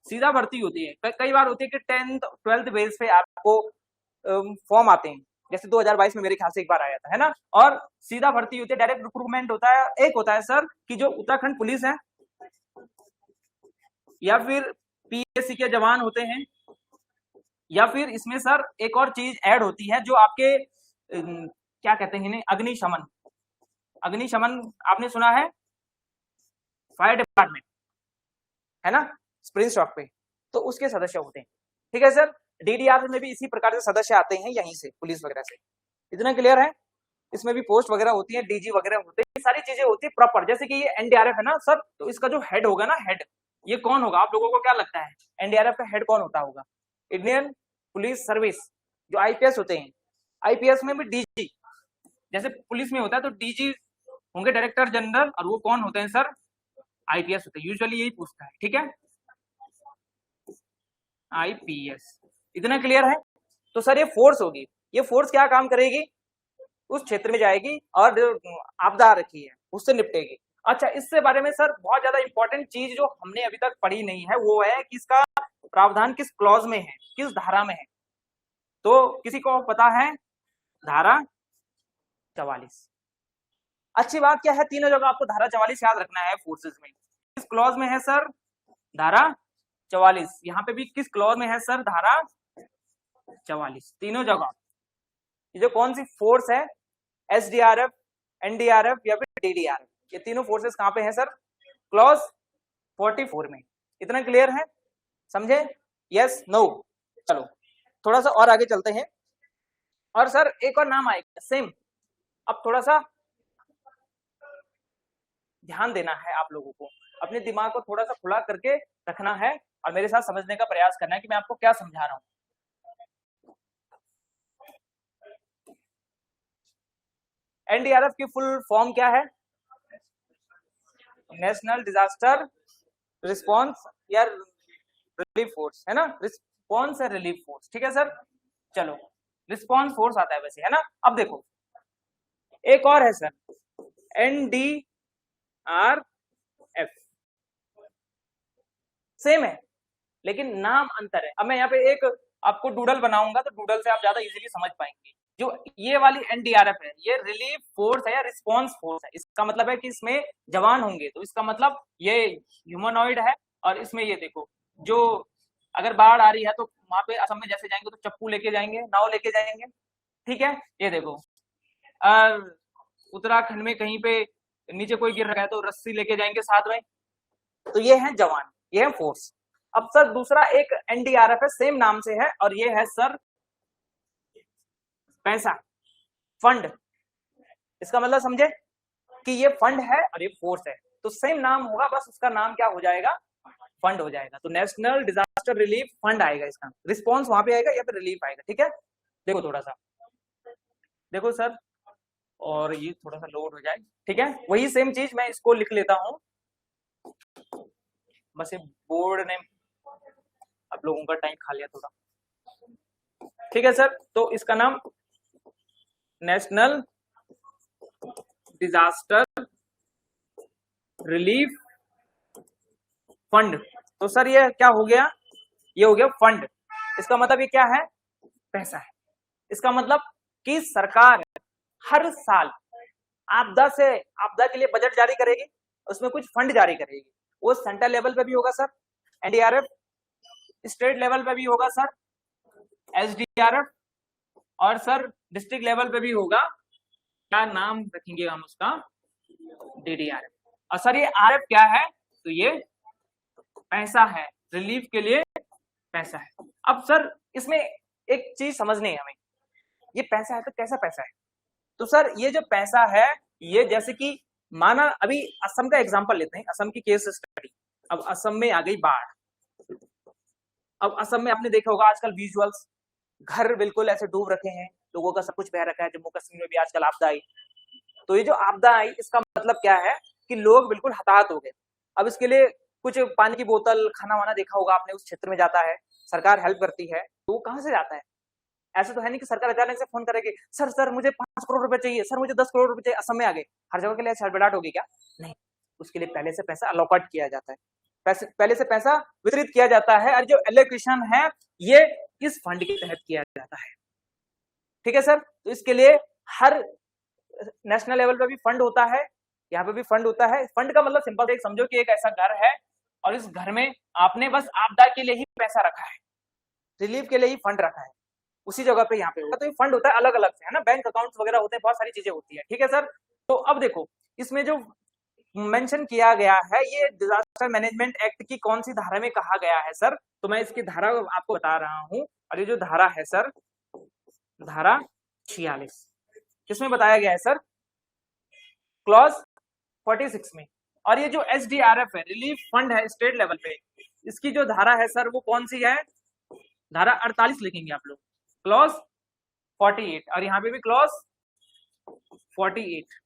सीधा भर्ती होती है। कई बार होती है कि 10th 12th बेस पे आपको फॉर्म आते हैं, जैसे 2022 में मेरे ख्याल से एक बार आया था, है ना। और सीधा भर्ती होती है, डायरेक्ट रिक्रूटमेंट होता है। एक होता है सर कि जो उत्तराखंड पुलिस है या फिर पीएससी के जवान होते हैं, या फिर इसमें सर एक और चीज ऐड होती है जो आपके क्या कहते हैं, अग्निशमन आपने सुना है, फायर डिपार्टमेंट, है ना, स्प्रिंग स्टॉक पे, तो उसके सदस्य होते हैं। ठीक है सर, डीडीआर में भी इसी प्रकार से सदस्य आते हैं यहीं से, पुलिस वगैरह से। इतना क्लियर है? इसमें भी पोस्ट वगैरह होती है, डीजी वगैरह होते हैं, सारी चीजें होती है प्रॉपर। जैसे कि ये एनडीआरएफ है ना सर, तो इसका जो हेड होगा ना, हेड, ये कौन होगा? आप लोगों को क्या लगता है एनडीआरएफ का हेड कौन होता होगा? इंडियन पुलिस सर्विस, जो आईपीएस होते हैं, आईपीएस में भी डीजी, जैसे पुलिस में होता है तो डीजी होंगे, डायरेक्टर जनरल, और वो कौन होते हैं सर? आईपीएस होते हैं। यूजुअली यही पूछता है, ठीक है, आईपीएस। इतना क्लियर है? तो सर ये फोर्स होगी, ये फोर्स क्या काम करेगी? उस क्षेत्र में जाएगी और जो आपदा रखी है उससे निपटेगी। अच्छा, इससे बारे में सर बहुत ज्यादा इंपॉर्टेंट चीज जो हमने अभी तक पढ़ी नहीं है वो है कि इसका प्रावधान किस क्लॉज में है, किस धारा में है। तो किसी को पता है? धारा 44। अच्छी बात क्या है, तीनों जगह आपको धारा 44 याद रखना है फोर्सेस में। किस क्लॉज में है सर? धारा 44। यहाँ पे भी किस क्लॉज में है सर? धारा 44, तीनों जगह। ये जो कौन सी फोर्स है, एसडीआरएफ, एनडीआरएफ या फिर डीडीआरएफ, ये तीनों फोर्सेस कहाँ पे हैं सर? क्लॉज 44 में। इतना क्लियर है? समझे? Yes no? चलो थोड़ा सा और आगे चलते हैं। और सर एक और नाम आएगा सेम, अब थोड़ा सा ध्यान देना है आप लोगों को, अपने दिमाग को थोड़ा सा खुला करके रखना है और मेरे साथ समझने का प्रयास करना है कि मैं आपको क्या समझा रहा हूं। एनडीआरएफ की फुल फॉर्म क्या है? नेशनल डिजास्टर रिस्पॉन्स या रिलीफ फोर्स, है ना? रिस्पॉन्स या रिलीफ फोर्स, ठीक है सर। चलो रिस्पॉन्स फोर्स आता है वैसे, है ना? अब देखो एक और है सर, एनडीआरएफ, सेम है लेकिन नाम अंतर है। अब मैं यहाँ पे एक आपको डूडल बनाऊंगा तो डूडल से आप ज्यादा इजीली समझ पाएंगे। जो ये वाली एनडीआरएफ है ये रिलीफ फोर्स है या रिस्पॉन्स फोर्स है। इसका मतलब है कि इसमें जवान होंगे, तो इसका मतलब ये ह्यूमनॉइड है। और इसमें ये देखो, जो अगर बाढ़ आ रही है तो वहां पे असम में जैसे जाएंगे तो चप्पू लेके जाएंगे, नाव लेके जाएंगे, ठीक है। ये देखो उत्तराखंड में कहीं पे नीचे कोई गिर रहा है तो रस्सी लेके जाएंगे साथ में। तो ये है जवान, ये है फोर्स। अब सर दूसरा एक एनडीआरएफ है, सेम नाम से है, और ये है सर पैसा, फंड। इसका मतलब समझे कि ये फंड है और ये फोर्स है, तो सेम नाम होगा, बस उसका नाम क्या हो जाएगा? फंड हो जाएगा। तो नेशनल डिजास्टर रिलीफ फंड आएगा, इसका रिस्पॉन्स वहां पे आएगा या फिर रिलीफ आएगा, ठीक है। देखो थोड़ा सा देखो सर, और ये थोड़ा सा लोड हो जाए, ठीक है। वही सेम चीज मैं इसको लिख लेता हूं, बस ये बोर्ड ने आप लोगों का टाइम खा लिया थोड़ा, ठीक है सर। तो इसका नाम नेशनल डिजास्टर रिलीफ फंड। तो सर ये क्या हो गया? ये हो गया फंड। इसका मतलब ये क्या है? पैसा है। इसका मतलब कि सरकार हर साल आपदा के लिए बजट जारी करेगी, उसमें कुछ फंड जारी करेगी। वो सेंट्रल लेवल पे भी होगा सर एनडीआरएफ, स्टेट लेवल पे भी होगा सर एसडीआरएफ, और सर डिस्ट्रिक्ट लेवल पे भी होगा, क्या नाम रखेंगे हम उसका? डीडीआरएफ। और सर ये आरएफ क्या है? तो ये पैसा है, रिलीफ के लिए पैसा है। अब सर इसमें एक चीज समझनी है हमें, ये पैसा है तो कैसा पैसा है? तो सर ये जो पैसा है, ये जैसे कि माना अभी असम का एग्जांपल लेते हैं, असम की केस स्टडी। अब असम में आ गई बाढ़। अब असम में आपने देखा होगा आजकल विजुअल्स, घर बिल्कुल ऐसे डूब रखे हैं, लोगों का सब कुछ बह रखा है। जम्मू कश्मीर में भी आजकल आपदा आई। तो ये जो आपदा आई इसका मतलब क्या है कि लोग बिल्कुल हताहत हो गए। अब इसके लिए कुछ पानी की बोतल, खाना वाना देखा होगा आपने, उस क्षेत्र में जाता है, सरकार हेल्प करती है, तो वो कहां से जाता है? ऐसा तो है नहीं कि सरकार अचानक से फोन करेगी, सर सर मुझे 5 करोड़ रुपए चाहिए, सर मुझे 10 करोड़ रुपए चाहिए। असम में आ गए, हर जगह के लिए हड़बड़ाहट होगी क्या? नहीं, उसके लिए पहले से पैसा अलॉकेट किया जाता है, पहले से पैसा वितरित किया जाता है, और जो एलोकेशन है ये इस फंड के तहत किया जाता है, ठीक है सर। तो इसके लिए हर नेशनल लेवल पे भी फंड होता है, यहाँ पे भी फंड होता है। फंड का मतलब सिंपल एक समझो कि एक ऐसा घर है और इस घर में आपने बस आपदा के लिए ही पैसा रखा है, रिलीफ के लिए ही फंड रखा है, उसी जगह पे यहाँ पे होगा। तो ये फंड होता है अलग अलग से, है ना, बैंक अकाउंट्स वगैरह होते हैं, बहुत सारी चीजें होती है, ठीक है सर। तो अब देखो इसमें जो मेंशन किया गया है, ये डिजास्टर मैनेजमेंट एक्ट की कौन सी धारा में कहा गया है सर? तो मैं इसकी धारा आपको बता रहा हूं, और ये जो धारा है सर, धारा 46, किसमें बताया गया है सर? क्लॉज 46 में। और ये जो एसडीआरएफ है, रिलीफ फंड है स्टेट लेवल पे, इसकी जो धारा है सर वो कौन सी है? धारा 48 लिखेंगे आप लोग, क्लॉज 48, और यहाँ पे भी क्लॉज 48।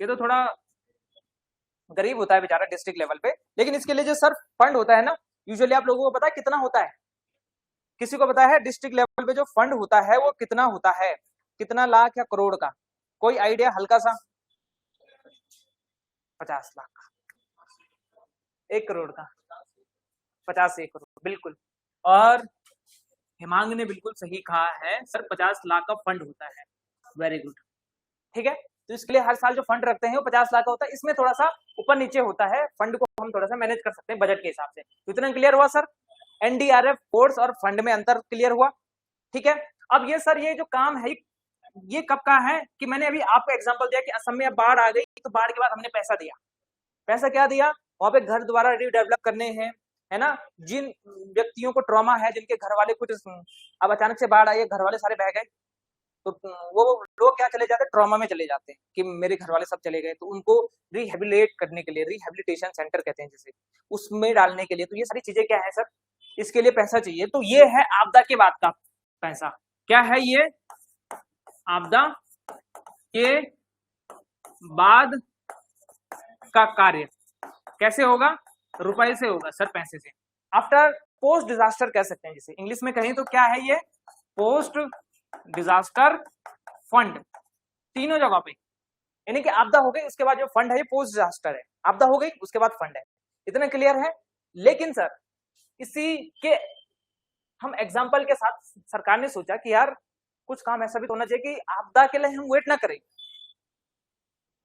ये तो थोड़ा गरीब होता है बेचारा डिस्ट्रिक्ट लेवल पे, लेकिन इसके लिए जो सर फंड होता है ना, यूजुअली आप लोगों को पता है कितना होता है? किसी को पता है डिस्ट्रिक्ट लेवल पे जो फंड होता है वो कितना होता है? कितना लाख या करोड़ का? कोई आइडिया हल्का सा? 50 लाख का, 1 करोड़ का, 50 से 1 करोड़, बिल्कुल। और हिमांग ने बिल्कुल सही कहा है सर, 50 लाख का फंड होता है। वेरी गुड, ठीक है। तो इसके लिए हर साल जो फंड रखते हैं वो 50 लाख का होता है। इसमें थोड़ा सा ऊपर नीचे होता है, फंड को हम थोड़ा सा मैनेज कर सकते हैं बजट के हिसाब से। तो इतना क्लियर हुआ सर? एनडीआरएफ, फोर्स और फंड में अंतर क्लियर हुआ, ठीक है। अब ये सर ये जो काम है ये कब का है? कि मैंने अभी आपको एग्जांपल दिया कि असम में बाढ़ आ गई, तो बाढ़ के बाद हमने पैसा दिया। पैसा क्या दिया? वहां पे घर दोबारा रीडेवलप करने हैं, है ना। जिन व्यक्तियों को ट्रॉमा है, जिनके घर वाले कुछ, अब अचानक से बाढ़ आई है, घर वाले सारे बह गए, तो वो लोग क्या चले जाते हैं, ट्रॉमा में चले जाते हैं कि मेरे घर वाले सब चले गए, तो उनको रिहेबिलिटेट करने के लिए, रिहेबिलिटेशन सेंटर कहते हैं जिसे, उसमें डालने के लिए, तो ये सारी चीजें क्या है सर, इसके लिए पैसा चाहिए। तो ये है आपदा के बाद का पैसा। क्या है ये? आपदा के बाद का कार्य कैसे होगा? रुपए से होगा सर, पैसे से। आफ्टर पोस्ट डिजास्टर कह सकते हैं जिसे, इंग्लिश में कहें तो क्या है ये? Post disaster fund. तीनों जगह पे, यानी कि आपदा हो गई, उसके बाद जो फंड है ये पोस्ट डिजास्टर है, आपदा हो गई उसके बाद फंड है। इतना क्लियर है? लेकिन सर इसी के हम एग्जाम्पल के साथ सरकार ने सोचा कि यार कुछ काम ऐसा भी तो होना चाहिए कि आपदा के लिए हम वेट ना करें,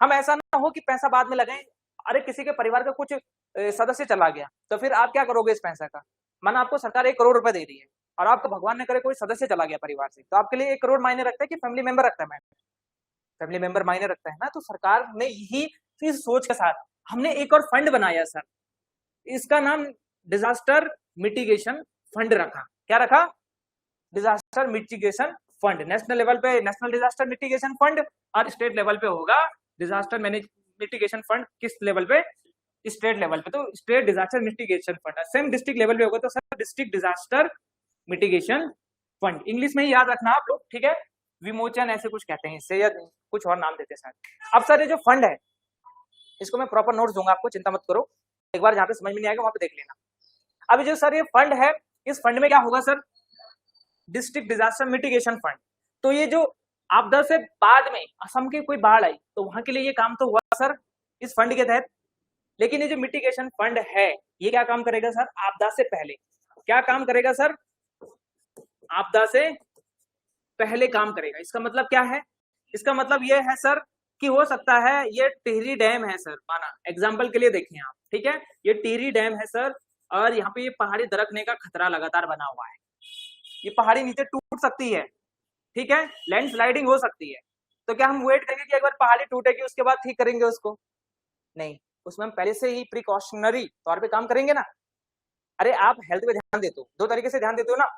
हम ऐसा ना हो कि पैसा बाद में लगाएं, अरे किसी के परिवार का कुछ सदस्य चला गया तो फिर आप क्या करोगे इस पैसा का? माना आपको सरकार 1 करोड़ रुपए दे रही है और आपको भगवान ने करे कोई सदस्य चला गया परिवार से, तो आपके लिए 1 करोड़ मायने रखता है कि फैमिली मेंबर रखता है? फैमिली मेंबर मायने रखता है ना। तो सरकार ने यही इस सोच के साथ हमने एक और फंड बनाया सर, इसका नाम डिजास्टर मिटिगेशन फंड रखा। क्या रखा? Disaster mitigation fund. National level पे नेशनल डिजास्टर मिटिगेशन फंड और स्टेट लेवल पे होगा डिजास्टर मिटिगेशन फंड। किस लेवल पे? स्टेट लेवल पे। तो state disaster mitigation fund. Same district level पे होगा तो sir district disaster mitigation fund. English में ही याद रखना आप लोग, ठीक है? विमोचन ऐसे कुछ कहते हैं इससे, या कुछ और नाम देते हैं सर। अब सर ये जो फंड है इसको मैं प्रॉपर नोट्स दूंगा आपको, चिंता मत करो, एक बार जहां पे समझ में नहीं आएगा वहां पे देख लेना। अब जो सर ये फंड है, इस फंड में क्या होगा sir? District disaster mitigation fund. तो ये जो आपदा से बाद में असम की कोई बाढ़ आई तो वहां के लिए ये काम तो हुआ सर इस फंड के तहत। लेकिन ये जो मिटिगेशन फंड है ये क्या काम करेगा सर? आपदा से पहले क्या काम करेगा सर? आपदा से पहले काम करेगा। इसका मतलब क्या है? इसका मतलब ये है सर कि हो सकता है ये टिहरी डैम है सर, माना एग्जाम्पल के लिए देखें आप, ठीक है? ये टिहरी डैम है सर और यहाँ पे ये पहाड़ी दरकने का खतरा लगातार बना हुआ है, ये पहाड़ी नीचे टूट सकती है, ठीक है? लैंडस्लाइडिंग हो सकती है। तो क्या हम वेट करेंगे कि एक बार पहाड़ी टूटेगी उसके बाद ठीक करेंगे उसको? नहीं, उसमें हम पहले से ही प्रिकॉशनरी तौर पे काम करेंगे ना। अरे आप हेल्थ पे ध्यान देते हो, 2 तरीके से ध्यान देते हो ना।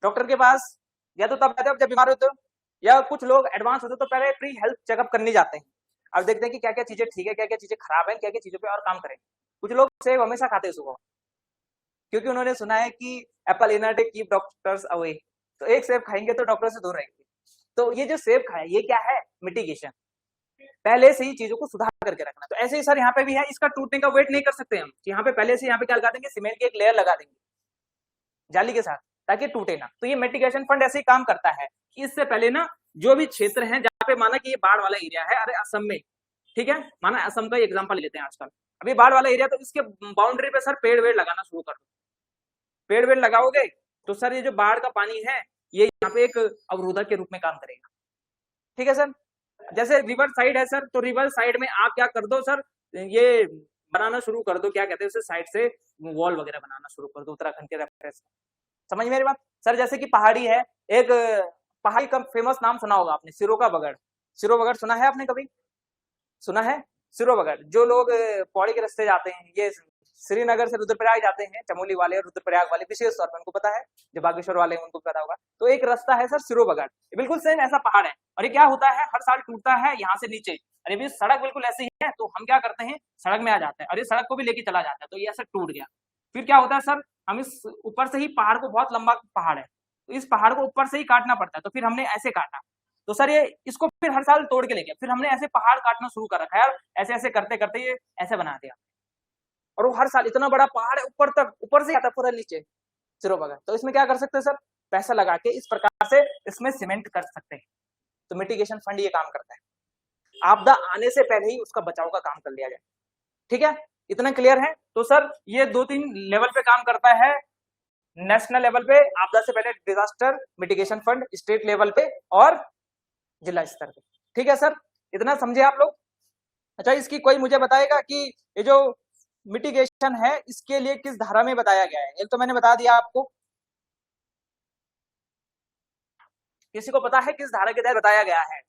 डॉक्टर के पास या तो तब जाते हो जब बीमार होते हो, या कुछ लोग एडवांस होते हो तो पहले प्री हेल्थ चेकअप करने जाते हैं और देखते हैं कि क्या क्या चीजें ठीक है, क्या क्या चीजें खराब है, क्या क्या चीजों पे और काम करें। कुछ लोग सेब हमेशा खाते हैं सुबह, क्योंकि उन्होंने सुना है कि apple in a day keep doctors away, तो एक सेब खाएंगे तो डॉक्टर से दूर रहेंगे। तो ये जो सेब खाए ये क्या है? मिटिगेशन, पहले से ही चीजों को सुधार करके रखना। तो ऐसे ही सर यहाँ पे भी है, इसका टूटने का वेट नहीं कर सकते हम, यहाँ पे पहले से यहाँ पे क्या लगा देंगे? सीमेंट की एक लेयर लगा देंगे जाली के साथ ताकि टूटे ना। तो ये मिटिगेशन फंड ऐसे ही काम करता है कि इससे पहले ना जो भी क्षेत्र है जहाँ पे माना कि ये बाढ़ वाला एरिया है, अरे असम में, ठीक है, माना असम का एग्जांपल लेते हैं आजकल, अभी बाढ़ वाला एरिया, तो इसके बाउंड्री पे सर पेड़ वेड़ लगाना शुरू कर दो। पेड़ वेड़ लगाओगे तो सर ये जो बाढ़ का पानी है ये यहाँ पे एक अवरोधक के रूप में काम करेगा, ठीक है सर? जैसे रिवर साइड है सर, तो रिवर साइड में आप क्या कर दो सर, ये बनाना शुरू कर दो, क्या कहते हैं उसे, साइड से वॉल वगैरह बनाना शुरू कर दो उत्तराखंड के रेफरेंस। समझ मेरी बात सर? जैसे कि पहाड़ी है, एक पहाड़ी का फेमस नाम सुना होगा आपने, सिरोका बगड़। सिरो बगड़ सुना है आपने कभी? सुना है सिरो बगड़? जो लोग पौड़ी के रास्ते जाते हैं, ये श्रीनगर से रुद्रप्रयाग जाते हैं, चमोली वाले और रुद्रप्रयाग वाले विशेष तौर पर उनको पता है, जो बागेश्वर वाले हैं उनको पता होगा। तो एक रास्ता है सर सिरो बगड़, बिल्कुल सेम ऐसा पहाड़ है, और ये क्या होता है हर साल टूटता है यहाँ से नीचे। अरे भी सड़क बिल्कुल ऐसी ही है, तो हम क्या करते हैं सड़क में आ जाते हैं, अरे सड़क को भी लेके चला जाता है, तो ये ऐसा टूट गया। फिर क्या होता है सर, हम इस ऊपर से ही पहाड़ को, बहुत लंबा पहाड़ है, तो इस पहाड़ को ऊपर से ही काटना पड़ता है, तो फिर हमने ऐसे काटा, तो सर ये इसको फिर हर साल तोड़ के ले गया, फिर हमने ऐसे पहाड़ काटना शुरू कर रखा है यार, ऐसे ऐसे करते करते ये ऐसे बना दिया, और वो हर साल इतना बड़ा पहाड़ है, ऊपर तक, ऊपर से आता पूरा नीचे सिरो बगड़। तो इसमें क्या कर सकते हैं सर, पैसा लगा के इस प्रकार से इसमें सीमेंट कर सकते हैं। तो मिटिगेशन फंड ये काम करता है, आपदा आने से पहले ही उसका बचाव का काम कर लिया जाए, ठीक है? इतना क्लियर है? तो सर ये 2-3 लेवल पे काम करता है, नेशनल लेवल पे आपदा से पहले disaster mitigation fund, state level पे और जिला स्तर पे, ठीक है सर? इतना समझे आप लोग? अच्छा, इसकी कोई मुझे बताएगा कि ये जो मिटिगेशन है इसके लिए किस धारा में बताया गया है? एक तो मैंने बता दिया आपको, किसी को पता है किस धारा के तहत बताया गया है?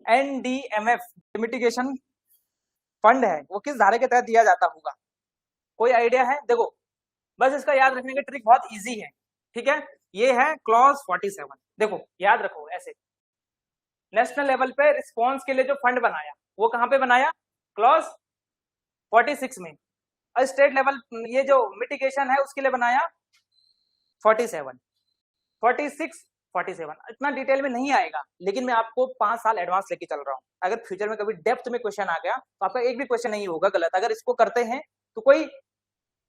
एनडीएमएफ मिटिगेशन फंड है वो किस धारा के तहत दिया जाता होगा? कोई आइडिया है? देखो बस इसका याद रखने की ट्रिक बहुत इजी है, ठीक है। ये है क्लॉज 47। देखो याद रखो ऐसे, नेशनल लेवल पे रिस्पॉन्स के लिए जो फंड बनाया वो कहां पे बनाया? क्लॉज 46 में। और स्टेट लेवल ये जो मिटिगेशन है उसके लिए बनाया 47, 46, 47। इतना डिटेल में नहीं आएगा, लेकिन मैं आपको 5 साल एडवांस लेके चल रहा हूँ। अगर फ्यूचर में कभी डेप्थ में क्वेश्चन आ गया तो आपका एक भी क्वेश्चन नहीं होगा गलत। अगर इसको करते हैं तो कोई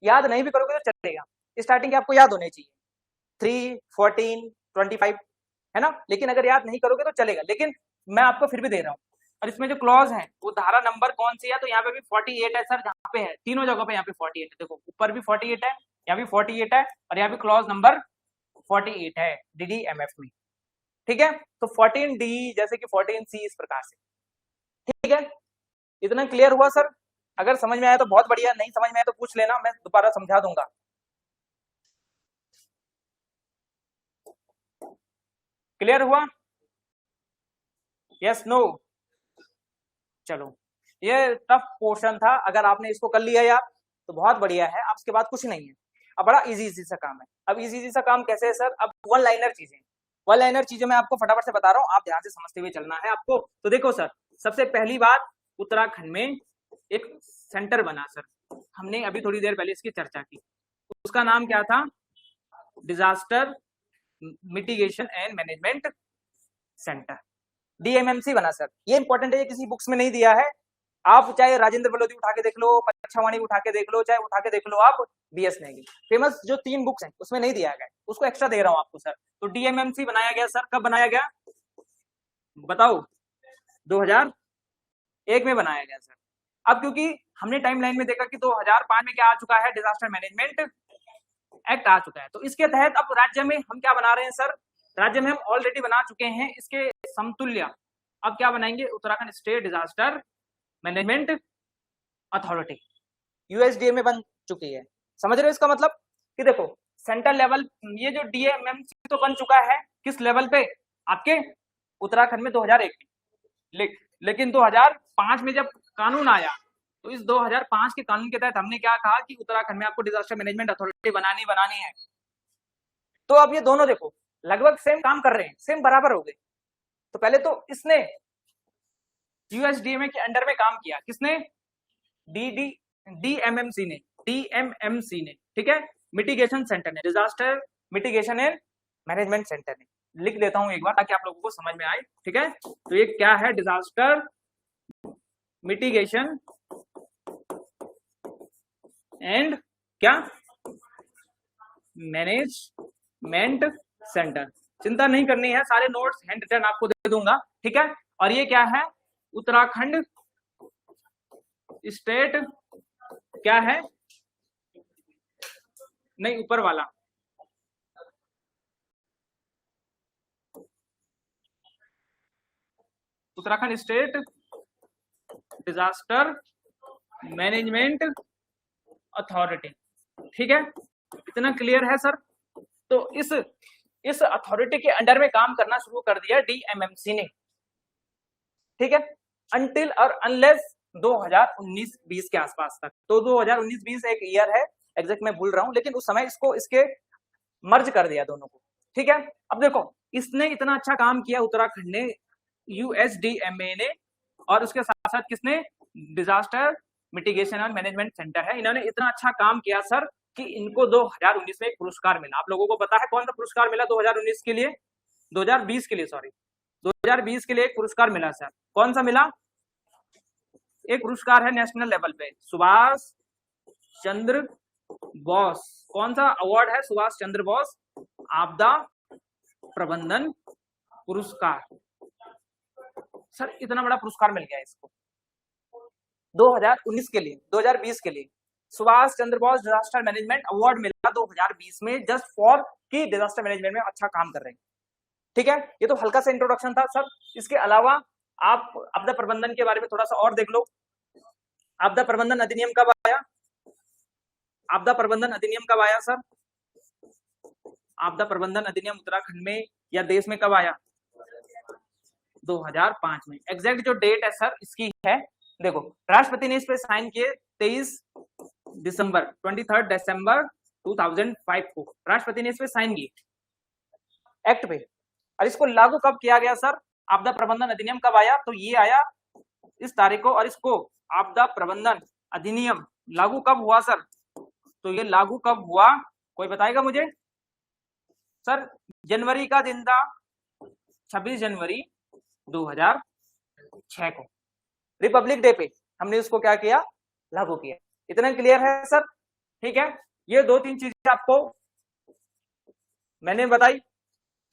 याद नहीं भी करोगे तो चलेगा, स्टार्टिंग के आपको याद होने चाहिए 3, 14, 25, है ना। लेकिन अगर याद नहीं करोगे तो चलेगा, लेकिन मैं आपको फिर भी दे रहा हूँ। और इसमें जो क्लॉज है वो धारा नंबर कौन सी है? तो यहाँ पे भी 48 है सर, जहाँ पे है तीनों जगह पे यहाँ पे 48 है। देखो ऊपर भी 48 है, यहाँ भी 48 है, और यहाँ भी क्लॉज नंबर 48 है DDMF में, ठीक है। तो 14D जैसे कि 14C इस प्रकार से, ठीक है। इतना क्लियर हुआ सर? अगर समझ में आया तो बहुत बढ़िया, नहीं समझ में आया तो पूछ लेना, मैं दोबारा समझा दूंगा। क्लियर हुआ? Yes no? चलो ये टफ पोर्शन था, अगर आपने इसको कर लिया यार तो बहुत बढ़िया है। अब इसके बाद कुछ नहीं है, अब बड़ा इजी सा काम है। अब इजी सा काम कैसे है सर? अब वन लाइनर चीजें मैं आपको फटाफट से बता रहा हूँ, आप ध्यान से समझते हुए चलना है आपको। तो देखो सर, सबसे पहली बात, उत्तराखंड में एक सेंटर बना सर, हमने अभी थोड़ी देर पहले इसकी चर्चा की। उसका नाम क्या था? Disaster mitigation and management centre, DMMC बना सर। ये इंपॉर्टेंट है, ये किसी बुक्स में नहीं दिया है। आप चाहे राजेंद्र बलोदी उठा के देख लो, परीक्षावाणी उठा के देख लो, चाहे उठा के देख लो आप BS नेगी, फेमस जो 3 बुक्स हैं उसमें नहीं दिया गया, उसको एक्स्ट्रा दे रहा हूं आपको सर। तो DMMC बनाया गया सर, कब बनाया गया बताओ? 2001 में बनाया गया सर। अब क्योंकि हमने टाइमलाइन में देखा कि 2005 में क्या आ चुका है? डिजास्टर मैनेजमेंट एक्ट आ चुका है। तो इसके तहत अब राज्य में हम क्या बना रहे हैं सर? राज्य में हम ऑलरेडी बना चुके हैं इसके समतुल्य। अब क्या बनाएंगे? Uttarakhand state disaster management authority, USDA में बन चुकी है। समझ रहे हो इसका मतलब? कि देखो सेंट्रल लेवल, ये जो DMMC तो बन चुका है किस लेवल पे? आपके उत्तराखंड में 2001 में, लेकिन 2005 में जब कानून आया तो इस 2005 के कानून के तहत हमने क्या कहा कि उत्तराखंड में आपको डिजास्टर मैनेजमेंट अथॉरिटी बनानी है। तो अब ये दोनों देखो लगभग सेम काम कर रहे हैं, सेम बराबर हो गए। तो पहले तो इसने USDA के अंडर में काम किया, किसने? DMMC ने, ठीक है। मिटिगेशन सेंटर ने, disaster mitigation and management centre ने। लिख देता हूं एक बार ताकि आप लोगों को समझ में आए, ठीक है। तो ये क्या है? डिजास्टर मिटिगेशन एंड क्या? Management centre. चिंता नहीं करनी है, सारे नोट्स हैंड रिटन आपको दे दूंगा, ठीक है। और ये क्या है? उत्तराखंड स्टेट क्या है? नहीं, ऊपर वाला Uttarakhand state disaster management authority, ठीक है। इतना क्लियर है सर? तो इस अथॉरिटी के अंडर में काम करना शुरू कर दिया DMMC ने, ठीक है। अनटिल और अनलेस 2019-20 के आसपास तक। तो 2019-20 एक ईयर है, एग्जैक्ट मैं भूल रहा हूं, लेकिन उस समय इसके मर्ज कर दिया दोनों को, ठीक है। अब देखो इसने इतना अच्छा काम किया उत्तराखंड ने, USDMA ने, और उसके साथ साथ किसने? Disaster mitigation and management centre है। इन्होंने इतना अच्छा काम किया सर कि इनको 2019 में एक पुरस्कार मिला। आप लोगों को पता है कौन सा पुरस्कार मिला 2019 के लिए? 2020 के लिए, सॉरी 2020 के लिए एक पुरस्कार मिला सर। कौन सा मिला? एक पुरस्कार है नेशनल लेवल पे, सुभाष चंद्र बोस। कौन सा अवार्ड है? सुभाष चंद्र बोस आपदा प्रबंधन पुरस्कार। सर इतना बड़ा पुरस्कार मिल गया इसको 2019 के लिए, 2020 के लिए Subhash Chandra Bose disaster management award मिला 2020 में, जस्ट फॉर कि डिजास्टर मैनेजमेंट में अच्छा काम कर रहे हैं, ठीक है। ये तो हल्का सा इंट्रोडक्शन था सर। इसके अलावा आप आपदा प्रबंधन के बारे में थोड़ा सा और देख लो। आपदा प्रबंधन अधिनियम कब आया? आपदा प्रबंधन अधिनियम कब आया सर? आपदा प्रबंधन अधिनियम उत्तराखंड में या देश में कब आया? 2005 में। एग्जैक्ट जो डेट है सर इसकी है, देखो राष्ट्रपति ने इस पे साइन किए 23 दिसंबर 23 दिसंबर 2005 को राष्ट्रपति ने इस पे साइन की एक्ट पे। और इसको लागू कब किया गया सर? आपदा प्रबंधन अधिनियम कब आया? तो ये आया इस तारीख को। और इसको आपदा प्रबंधन अधिनियम लागू कब हुआ सर? तो ये लागू कब हुआ, कोई बताएगा मुझे? सर जनवरी का दिन था 26 जनवरी 2006 को, रिपब्लिक डे पे हमने उसको क्या किया? लागू किया। इतना क्लियर है सर? ठीक है, ये 2-3 चीजें आपको मैंने बताई,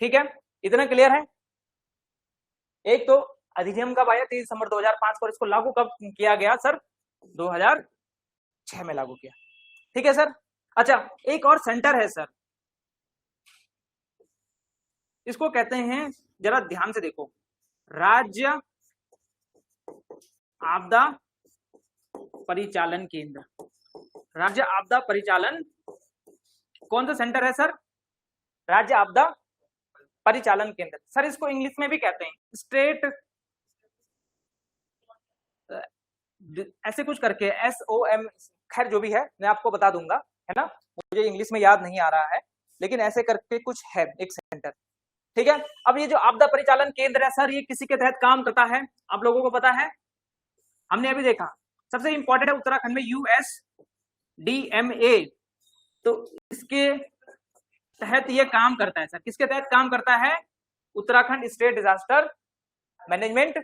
ठीक है, इतना क्लियर है। एक तो अधिनियम कब आया? 23 दिसंबर 2005 को। इसको लागू कब किया गया सर? 2006 में लागू किया। ठीक है सर। अच्छा, एक और सेंटर है सर, इसको कहते हैं, जरा ध्यान से देखो, राज्य आपदा परिचालन केंद्र। राज्य आपदा परिचालन, कौन सा सेंटर है सर? राज्य आपदा परिचालन केंद्र। सर इसको इंग्लिश में भी कहते हैं स्टेट, ऐसे कुछ करके SOM, खैर जो भी है मैं आपको बता दूंगा, है ना, मुझे इंग्लिश में याद नहीं आ रहा है, लेकिन ऐसे करके कुछ है एक सेंटर। ठीक है, अब ये जो आपदा परिचालन केंद्र है सर, ये किसी के तहत काम करता है? आप लोगों को पता है, हमने अभी देखा, सबसे इंपॉर्टेंट है उत्तराखंड में USDMA, तो इसके तहत ये काम करता है सर। किसके तहत काम करता है? Uttarakhand state disaster management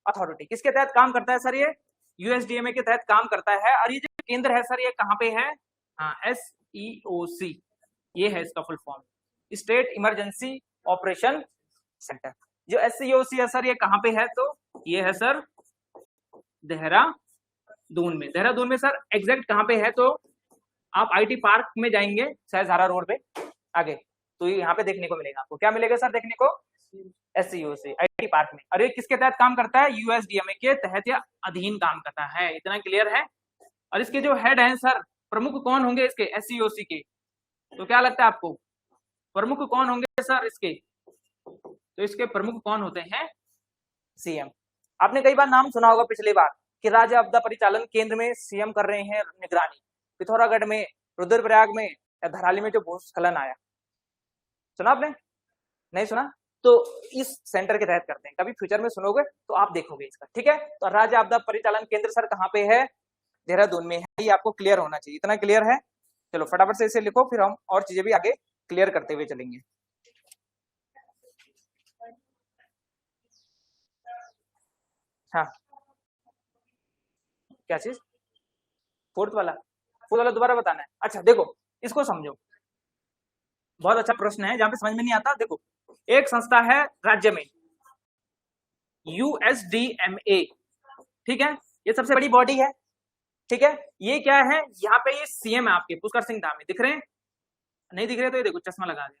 authority. किसके तहत काम करता है सर? ये USDMA के तहत काम करता है। और ये जो केंद्र है सर, ये कहाँ पे है? हाँ, SEOC, ये है इसका full form, state emergency operation centre. जो SEOC है सर, ये कहाँ पे है? तो ये है सर देहरादून में। देहरादून में सर एग्जैक्ट कहाँ पे है? तो आप IT पार्क में जाएंगे, सहजहारा रोड पे आगे, तो यहाँ पे देखने को मिलेगा आपको। क्या मिलेगा सर देखने को? SEOC IT पार्क में। और ये किसके तहत काम करता है? USDMA के तहत या अधीन काम करता है। इतना क्लियर है? और इसके जो हेड हैं सर, प्रमुख कौन होंगे इसके SEOC के? तो क्या लगता है आपको, प्रमुख कौन होंगे सर इसके? तो इसके प्रमुख कौन होते हैं? CM। आपने कई बार नाम सुना होगा पिछली बार कि राज्य आपदा परिचालन केंद्र में CM कर रहे हैं निगरानी। पिथौरागढ़ में, रुद्रप्रयाग में या धराली में जो भूस्खलन आया, सुना आपने? नहीं सुना? तो इस सेंटर के तहत करते हैं। कभी फ्यूचर में सुनोगे तो आप देखोगे इसका। ठीक है, तो राज्य आपदा परिचालन केंद्र सर कहाँ पे है? देहरादून में है। ये आपको क्लियर होना चाहिए। इतना क्लियर है? चलो फटाफट से इसे लिखो, फिर हम और चीजें भी आगे क्लियर करते हुए चलेंगे। हाँ, क्या चीज? फोर्थ वाला दोबारा बताना है? अच्छा देखो, इसको समझो, बहुत अच्छा प्रश्न है। जहां पे समझ में नहीं आता, देखो, एक संस्था है राज्य में USDMA, ठीक है, ये सबसे बड़ी बॉडी है। ठीक है, ये क्या है? यहाँ पे ये CM है आपके, पुष्कर सिंह धामी। दिख रहे हैं? नहीं दिख रहे तो ये देखो, चश्मा लगा दिया।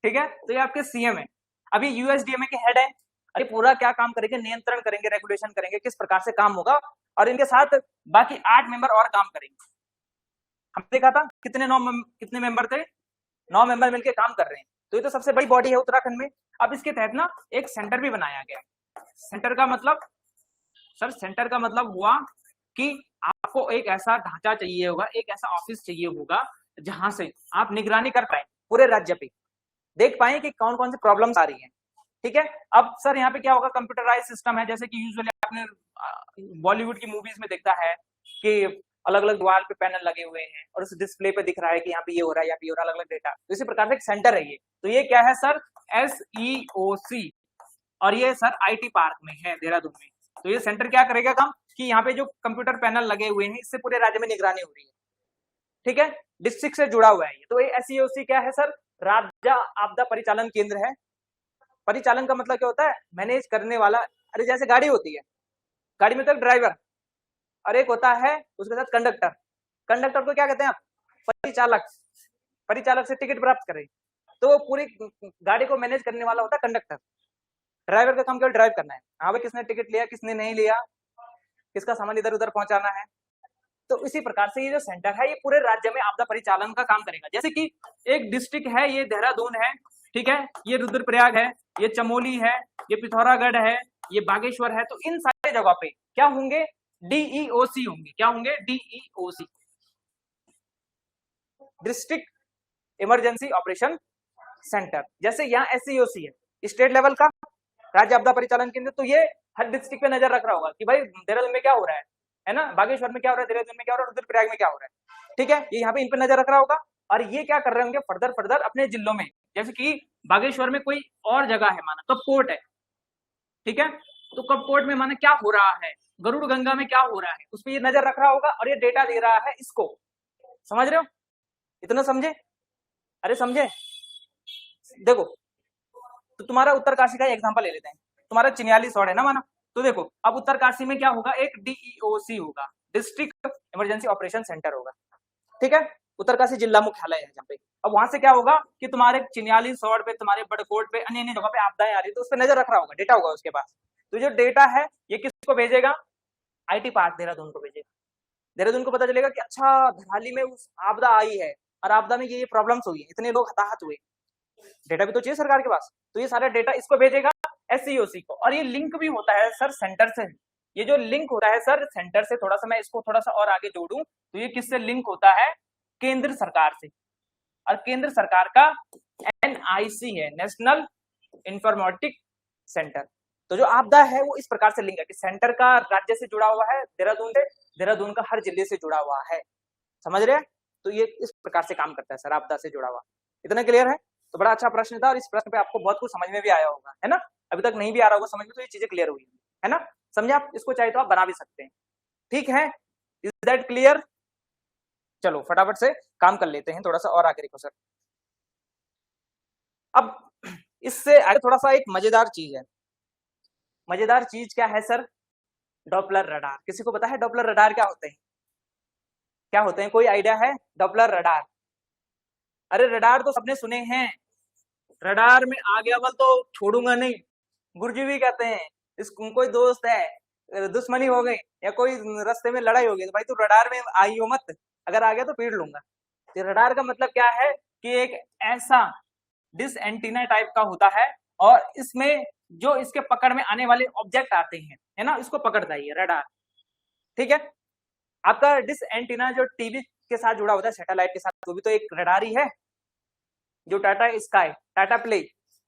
ठीक है, तो ये आपके CM है। अब ये USDMA के हेड है। अरे पूरा क्या काम करेंगे? नियंत्रण करेंगे, रेगुलेशन करेंगे, किस प्रकार से काम होगा, और इनके साथ बाकी 8 मेंबर और काम करेंगे। हमने देखा था कितने मेंबर थे? 9 मेंबर मिलकर काम कर रहे हैं। तो ये तो सबसे बड़ी बॉडी है उत्तराखंड में। अब इसके तहत ना एक सेंटर भी बनाया गया। सेंटर का मतलब सर, सेंटर का मतलब हुआ कि आपको एक ऐसा ढांचा चाहिए होगा, एक ऐसा ऑफिस चाहिए होगा जहां से आप निगरानी कर पाए, पूरे राज्य पे देख पाए कि कौन कौन सी प्रॉब्लम्स आ रही हैं। ठीक है, अब सर यहाँ पे क्या होगा? कंप्यूटराइज सिस्टम है, जैसे कि यूजुअली आपने बॉलीवुड की मूवीज में देखा है कि अलग अलग दीवार पे पैनल लगे हुए हैं और उस डिस्प्ले पे दिख रहा है कि यहाँ पे ये हो रहा है, यहाँ पे हो रहा है, अलग अलग डेटा। तो इसी प्रकार से एक सेंटर है ये। तो ये क्या है सर? SEOC, और ये सर IT पार्क में है, देहरादून में। तो ये सेंटर क्या करेगा काम कि यहाँ पे जो कंप्यूटर पैनल लगे हुए हैं, इससे पूरे राज्य में निगरानी हो रही है। ठीक है, डिस्ट्रिक्ट से जुड़ा हुआ है ये। तो ये SEOC क्या है सर? राज्य आपदा परिचालन केंद्र है। परिचालन का मतलब क्या होता है? मैनेज करने वाला। अरे जैसे गाड़ी होती है, गाड़ी में तो ड्राइवर और एक होता है उसके साथ कंडक्टर। कंडक्टर को क्या कहते हैं आप? परिचालक। परिचालक से टिकट प्राप्त करें, तो पूरी गाड़ी को मैनेज करने वाला होता है कंडक्टर। ड्राइवर का काम केवल ड्राइव करना है। हाँ भाई, किसने टिकट लिया, किसने नहीं लिया, किसका सामान इधर उधर पहुंचाना है। तो इसी प्रकार से ये जो सेंटर है, ये पूरे राज्य में आपदा परिचालन का काम करेगा। जैसे कि एक डिस्ट्रिक्ट है, ये देहरादून है, ठीक है, ये रुद्रप्रयाग है, ये चमोली है, ये पिथौरागढ़ है, ये बागेश्वर है। तो इन सारे जगह पे क्या होंगे? DEOC होंगे। क्या होंगे? DEOC, district emergency operation centre. जैसे यहाँ SCOC है, स्टेट लेवल का राज्य आपदा परिचालन केंद्र, तो ये हर डिस्ट्रिक्ट पे नजर रख रहा होगा कि भाई देहरादून में क्या हो रहा है ना, बागेश्वर में क्या हो रहा है, देहरादून में क्या हो रहा है, रुद्रप्रयाग में क्या हो रहा है। ठीक है, ये यहाँ पे इन पे नजर रख रहा होगा। और ये क्या कर रहे होंगे, फर्दर अपने जिलों में, जैसे कि बागेश्वर में कोई और जगह है, माना कपकोट है, ठीक है, तो कपकोट में माना क्या हो रहा है, गरुड़ गंगा में क्या हो रहा है, उस पर ये नजर रख रहा होगा और ये डेटा दे रहा है इसको। समझ रहे हो? इतना समझे? अरे समझे? देखो, तो तुम्हारा उत्तरकाशी का एग्जांपल ले लेते हैं। तुम्हारा चिन्यालीस वार्ड है ना माना, तो देखो अब उत्तरकाशी में क्या होगा, एक DEOC होगा, डिस्ट्रिक्ट इमरजेंसी ऑपरेशन सेंटर होगा। ठीक है, उत्तरकाशी जिला मुख्यालय है जहाँ पे। अब वहां से क्या होगा कि तुम्हारे चिन्यालीस वार्ड पे, तुम्हारे बड़कोट पे, अन्य जगह पे आपदाएं आ रही, तो उस पर नजर रख रहा होगा, डेटा होगा उसके पास। तो जो डेटा है ये किसको भेजेगा? IT पार्क देहरादून को भेजेगा। देहरादून को पता चलेगा कि अच्छा धराली में उस आपदा आई है और आपदा में ये प्रॉब्लम्स हुई है, इतने लोग हताहत हुए, डेटा भी तो चाहिए सरकार के पास, तो ये सारा डेटा इसको भेजेगा SCOC को। और ये लिंक भी होता है सर सेंटर से, ये जो लिंक होता है सर सेंटर से, थोड़ा सा मैं इसको थोड़ा सा और आगे जोड़ूं तो ये किससे लिंक होता है? केंद्र सरकार से। और केंद्र सरकार का NIC है, नेशनल इंफॉर्मेटिक सेंटर। तो जो आपदा है वो इस प्रकार से लिंक है कि सेंटर का राज्य से जुड़ा हुआ है, देहरादून से, देहरादून का हर जिले से जुड़ा हुआ है। समझ रहे हैं? तो ये इस प्रकार से काम करता है सर, आपदा से जुड़ा हुआ। इतना क्लियर है? तो बड़ा अच्छा प्रश्न था और इस प्रश्न पे आपको बहुत कुछ समझ में भी आया होगा, है ना? अभी तक नहीं भी आ रहा होगा समझ में, तो ये चीजें क्लियर हुई है ना? समझे आप? इसको चाहे तो आप बना भी सकते हैं। ठीक है, इज दैट क्लियर? चलो फटाफट से काम कर लेते हैं, थोड़ा सा और आगे देखो सर। अब इससे आगे थोड़ा सा एक मजेदार चीज है। मजेदार चीज क्या है सर? Doppler radar. किसी को पता है डॉपलर रडार क्या होते हैं? क्या होते हैं, कोई आइडिया है? डॉपलर रडार, अरे रडार तो सबने सुने हैं, रडार में आ गया बल तो छोड़ूंगा नहीं, गुरुजी भी कहते हैं। इस कोई दोस्त है, दुश्मनी हो गई या कोई रास्ते में लड़ाई हो गई तो भाई तू रडार में आई हो मत, अगर आ गया तो पीट लूंगा। तो रडार का मतलब क्या है कि एक ऐसा डिश एंटीना टाइप का होता है और इसमें जो इसके पकड़ में आने वाले ऑब्जेक्ट आते हैं, है ना, इसको पकड़ता है ये रडार। ठीक है, आपका डिश एंटीना जो टीवी के साथ जुड़ा होता है, सैटेलाइट के साथ, वो भी तो एक रडार ही है। जो Tata sky, Tata play,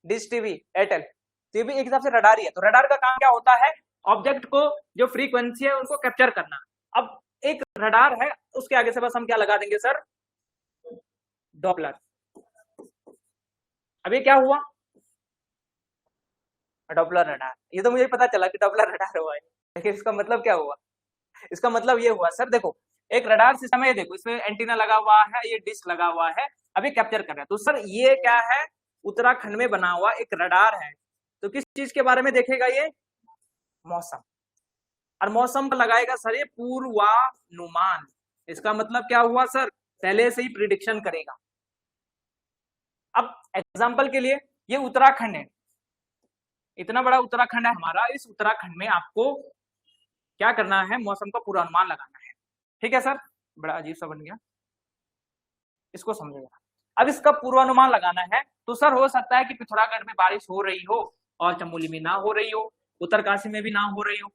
dish TV, Airtel, तो ये भी एक हिसाब से रडार ही है। तो रडार का काम क्या होता है? ऑब्जेक्ट को जो फ्रीक्वेंसी है उनको कैप्चर करना। अब एक रडार है, उसके आगे से बस हम क्या लगा देंगे सर? डॉपलर। अब ये क्या हुआ? Doppler radar. ये तो मुझे पता चला कि डॉपलर रडार हुआ है, लेकिन इसका मतलब क्या हुआ? इसका मतलब ये हुआ सर, देखो एक रडार सिस्टम है, देखो इसमें एंटीना लगा हुआ है, ये डिश लगा हुआ है, अभी कैप्चर कर रहा है। तो सर ये क्या है? उत्तराखंड में बना हुआ एक रडार है। तो किस चीज के बारे में देखेगा ये? मौसम। और मौसम का लगाएगा सर ये पूर्वानुमान। इसका मतलब क्या हुआ सर? पहले से ही प्रिडिक्शन करेगा। अब एग्जाम्पल के लिए ये उत्तराखंड है, इतना बड़ा उत्तराखंड है हमारा, इस उत्तराखंड में आपको क्या करना है? मौसम का पूर्वानुमान लगाना है। ठीक है सर, बड़ा अजीब सा बन गया, इसको समझेगा। अब इसका पूर्वानुमान लगाना है तो सर हो सकता है कि पिथौरागढ़ में बारिश हो रही हो और चमोली में ना हो रही हो, उत्तरकाशी में भी ना हो रही हो,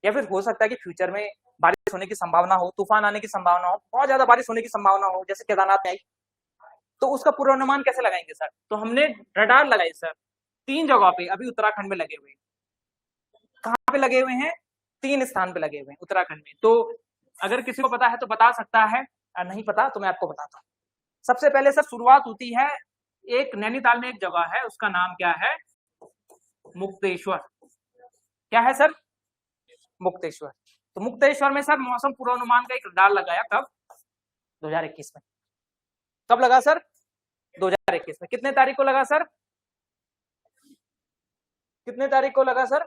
या फिर हो सकता है कि फ्यूचर में बारिश होने की संभावना हो, तूफान आने की संभावना हो, बहुत ज्यादा बारिश होने की संभावना हो, जैसे केदारनाथ में आई। तो उसका पूर्वानुमान कैसे लगाएंगे सर? तो हमने रडार लगाए सर 3 जगह पे, अभी उत्तराखंड में लगे हुए। कहाँ पे लगे हुए हैं? 3 स्थान पे लगे हुए हैं उत्तराखंड में। तो अगर किसी को पता है तो बता सकता है, नहीं पता तो मैं आपको बताता हूँ। सबसे पहले सर शुरुआत होती है, एक नैनीताल में एक जगह है, उसका नाम क्या है? मुक्तेश्वर। क्या है सर? मुक्तेश्वर। तो मुक्तेश्वर में सर मौसम पूर्वानुमान का एक रडार लगाया, कब? 2021 में। कब लगा सर? 2021 में। कितने तारीख को लगा सर? कितने तारीख को लगा सर?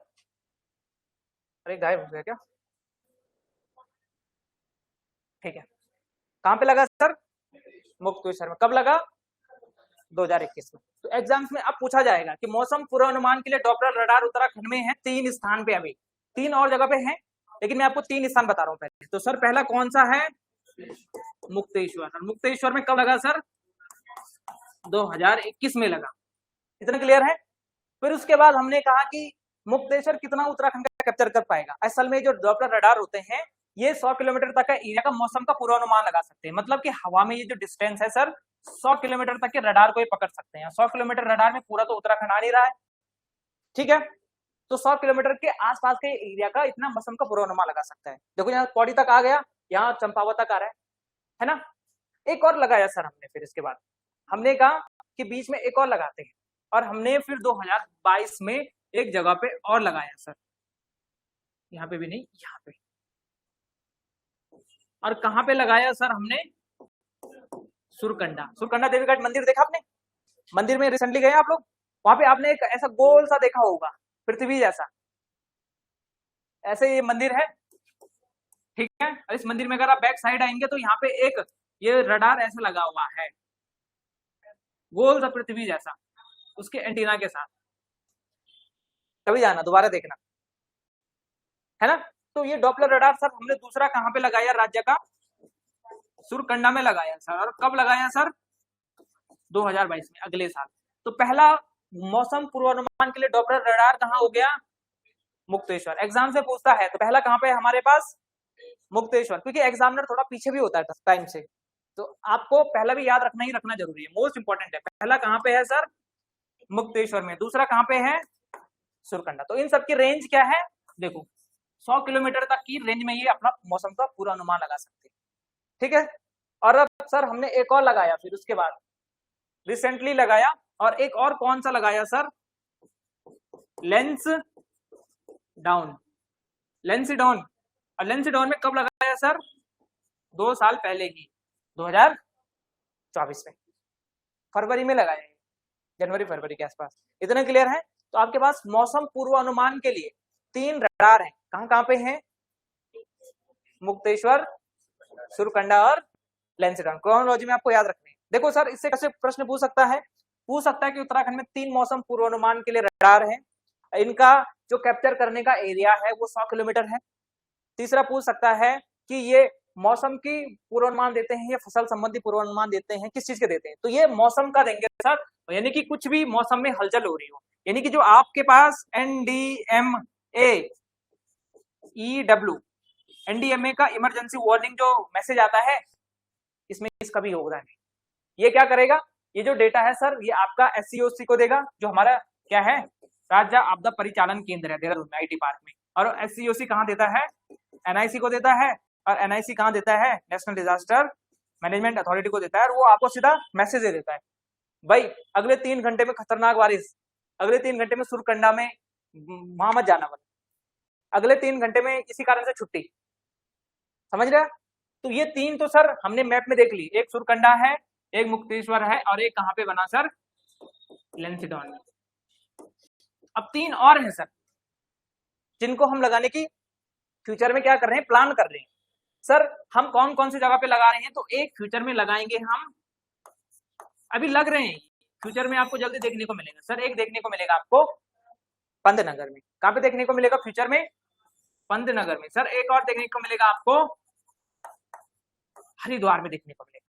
अरे गायब हो गया क्या? ठीक है, कहां पे लगा सर? मुक्तेश्वर में। कब लगा? 2021 में। तो एग्जाम्स में अब पूछा जाएगा कि मौसम पूर्वानुमान के लिए डॉपलर रडार उत्तराखंड में है 3 स्थान पे, अभी 3 और जगह पे है, लेकिन मैं आपको 3 स्थान बता रहा हूं पहले। तो सर पहला कौन सा है? मुक्तेश्वर। मुक्तेश्वर में कब लगा सर? 2021 में लगा। इतना क्लियर है? फिर उसके बाद हमने कहा कि मुक्तेश्वर कितना उत्तराखंड कैप्चर कर पाएगा। असल में जो डॉपलर रडार होते हैं ये 100 किलोमीटर तक का एरिया का मौसम का पूर्वानुमान लगा सकते हैं। मतलब कि हवा में ये जो डिस्टेंस है सर 100 किलोमीटर तक के रडार को ये पकड़ सकते हैं। 100 किलोमीटर रडार में पूरा तो उत्तराखंड आ नहीं रहा है, ठीक है, तो 100 किलोमीटर के आसपास के एरिया का इतना मौसम का पूर्वानुमान लगा सकता है। देखो यहाँ पौड़ी तक आ गया, यहाँ चंपावत तक आ रहा है ना। एक और लगाया सर हमने, फिर इसके बाद हमने कहा कि बीच में एक और लगाते हैं, और हमने फिर 2022 में एक जगह पे और लगाया सर, यहाँ पे भी नहीं, यहाँ पे। और कहाँ पे लगाया सर हमने? सुरकंडा। सुरकंडा देवी घाट मंदिर देखा आपने? मंदिर में रिसेंटली गए आप लोग? वहां पे आपने एक ऐसा गोल सा देखा होगा पृथ्वी जैसा, ऐसे ये मंदिर है, ठीक है। और इस मंदिर में अगर आप बैक साइड आएंगे तो यहाँ पे एक ये रडार ऐसा लगा हुआ है, गोल सा पृथ्वी जैसा, उसके एंटीना के साथ। कभी जाना, दोबारा देखना, है ना। तो ये डॉपलर रडार सर हमने दूसरा कहाँ पे लगाया राज्य का? सुरकंडा में लगाया सर। और कब लगाया सर? 2022 में, अगले साल। तो पहला मौसम पूर्वानुमान के लिए डॉपलर रडार कहाँ हो गया? मुक्तेश्वर। एग्जाम से पूछता है तो पहला कहाँ पे हमारे पास? मुक्तेश्वर, क्योंकि एग्जामिनर थोड़ा पीछे भी होता है टाइम से, तो आपको पहला भी याद रखना ही रखना जरूरी है, मोस्ट इंपॉर्टेंट है। पहला कहाँ पे है सर? मुक्तेश्वर में। दूसरा कहाँ पे है? सुरकंडा। तो इन सब की रेंज क्या है? देखो 100 किलोमीटर तक की रेंज में ये अपना मौसम का पूरा अनुमान लगा सकते हैं, ठीक है। और अब सर हमने एक और लगाया, फिर उसके बाद रिसेंटली लगाया, और एक और कौन सा लगाया सर? Lens down. लेंसिडॉन। और लेंसिडॉन में कब लगाया सर? 2 साल पहले ही, 2024 में, फरवरी में लगाया, जनवरी फरवरी के आसपास। इतना क्लियर है? तो आपके पास मौसम पूर्वानुमान के लिए 3 रडार हैं। कहां कहां पे हैं? मुक्तेश्वर, सुरकंडा और लेंसिडॉन। क्रोनोलॉजी में आपको याद रखने हैं। देखो सर इससे कैसे प्रश्न पूछ सकता है कि उत्तराखंड में 3 मौसम पूर्वानुमान के लिए रडार है, इनका जो कैप्चर करने का एरिया है वो 100 किलोमीटर है। तीसरा पूछ सकता है कि ये मौसम की पूर्वानुमान देते हैं या फसल संबंधी पूर्वानुमान देते हैं, किस चीज के देते हैं? तो ये मौसम का देंगे सर, यानी कि कुछ भी मौसम में हलचल हो रही हो, यानी कि जो आपके पास एनडीएमए का इमरजेंसी वार्निंग जो मैसेज आता है, इसमें इसका भी योगदान है। ये क्या करेगा? ये जो डेटा है सर ये आपका एससीओसी को देगा, जो हमारा क्या है? राज्य आपदा परिचालन केंद्र है देहरादून में, आईटी पार्क में। और एससीओसी कहाँ देता है? एनआईसी को देता है। और एनआईसी कहाँ देता है? नेशनल डिजास्टर मैनेजमेंट अथॉरिटी को देता है। और वो आपको सीधा मैसेज दे देता है, भाई अगले 3 घंटे में खतरनाक बारिश, अगले 3 घंटे में सुरकंडा में वहां मत जाना, अगले 3 घंटे में इसी कारण से छुट्टी। समझ रहे? तो ये 3 तो सर हमने मैप में देख ली, एक सुरकंडा है, एक मुक्तेश्वर है, और एक कहां पे बना सर? लेंसिडॉन में। अब 3 और हैं सर जिनको हम लगाने की फ्यूचर में क्या कर रहे हैं? प्लान कर रहे हैं। सर हम कौन कौन सी जगह पे लगा रहे हैं? तो एक फ्यूचर में लगाएंगे हम, अभी लग रहे हैं, फ्यूचर में आपको जल्दी देखने को मिलेगा सर। एक देखने को मिलेगा आपको पंतनगर में। कहां पे देखने को मिलेगा फ्यूचर में? पंतनगर में। सर एक और देखने को मिलेगा आपको हरिद्वार में देखने को मिलेगा,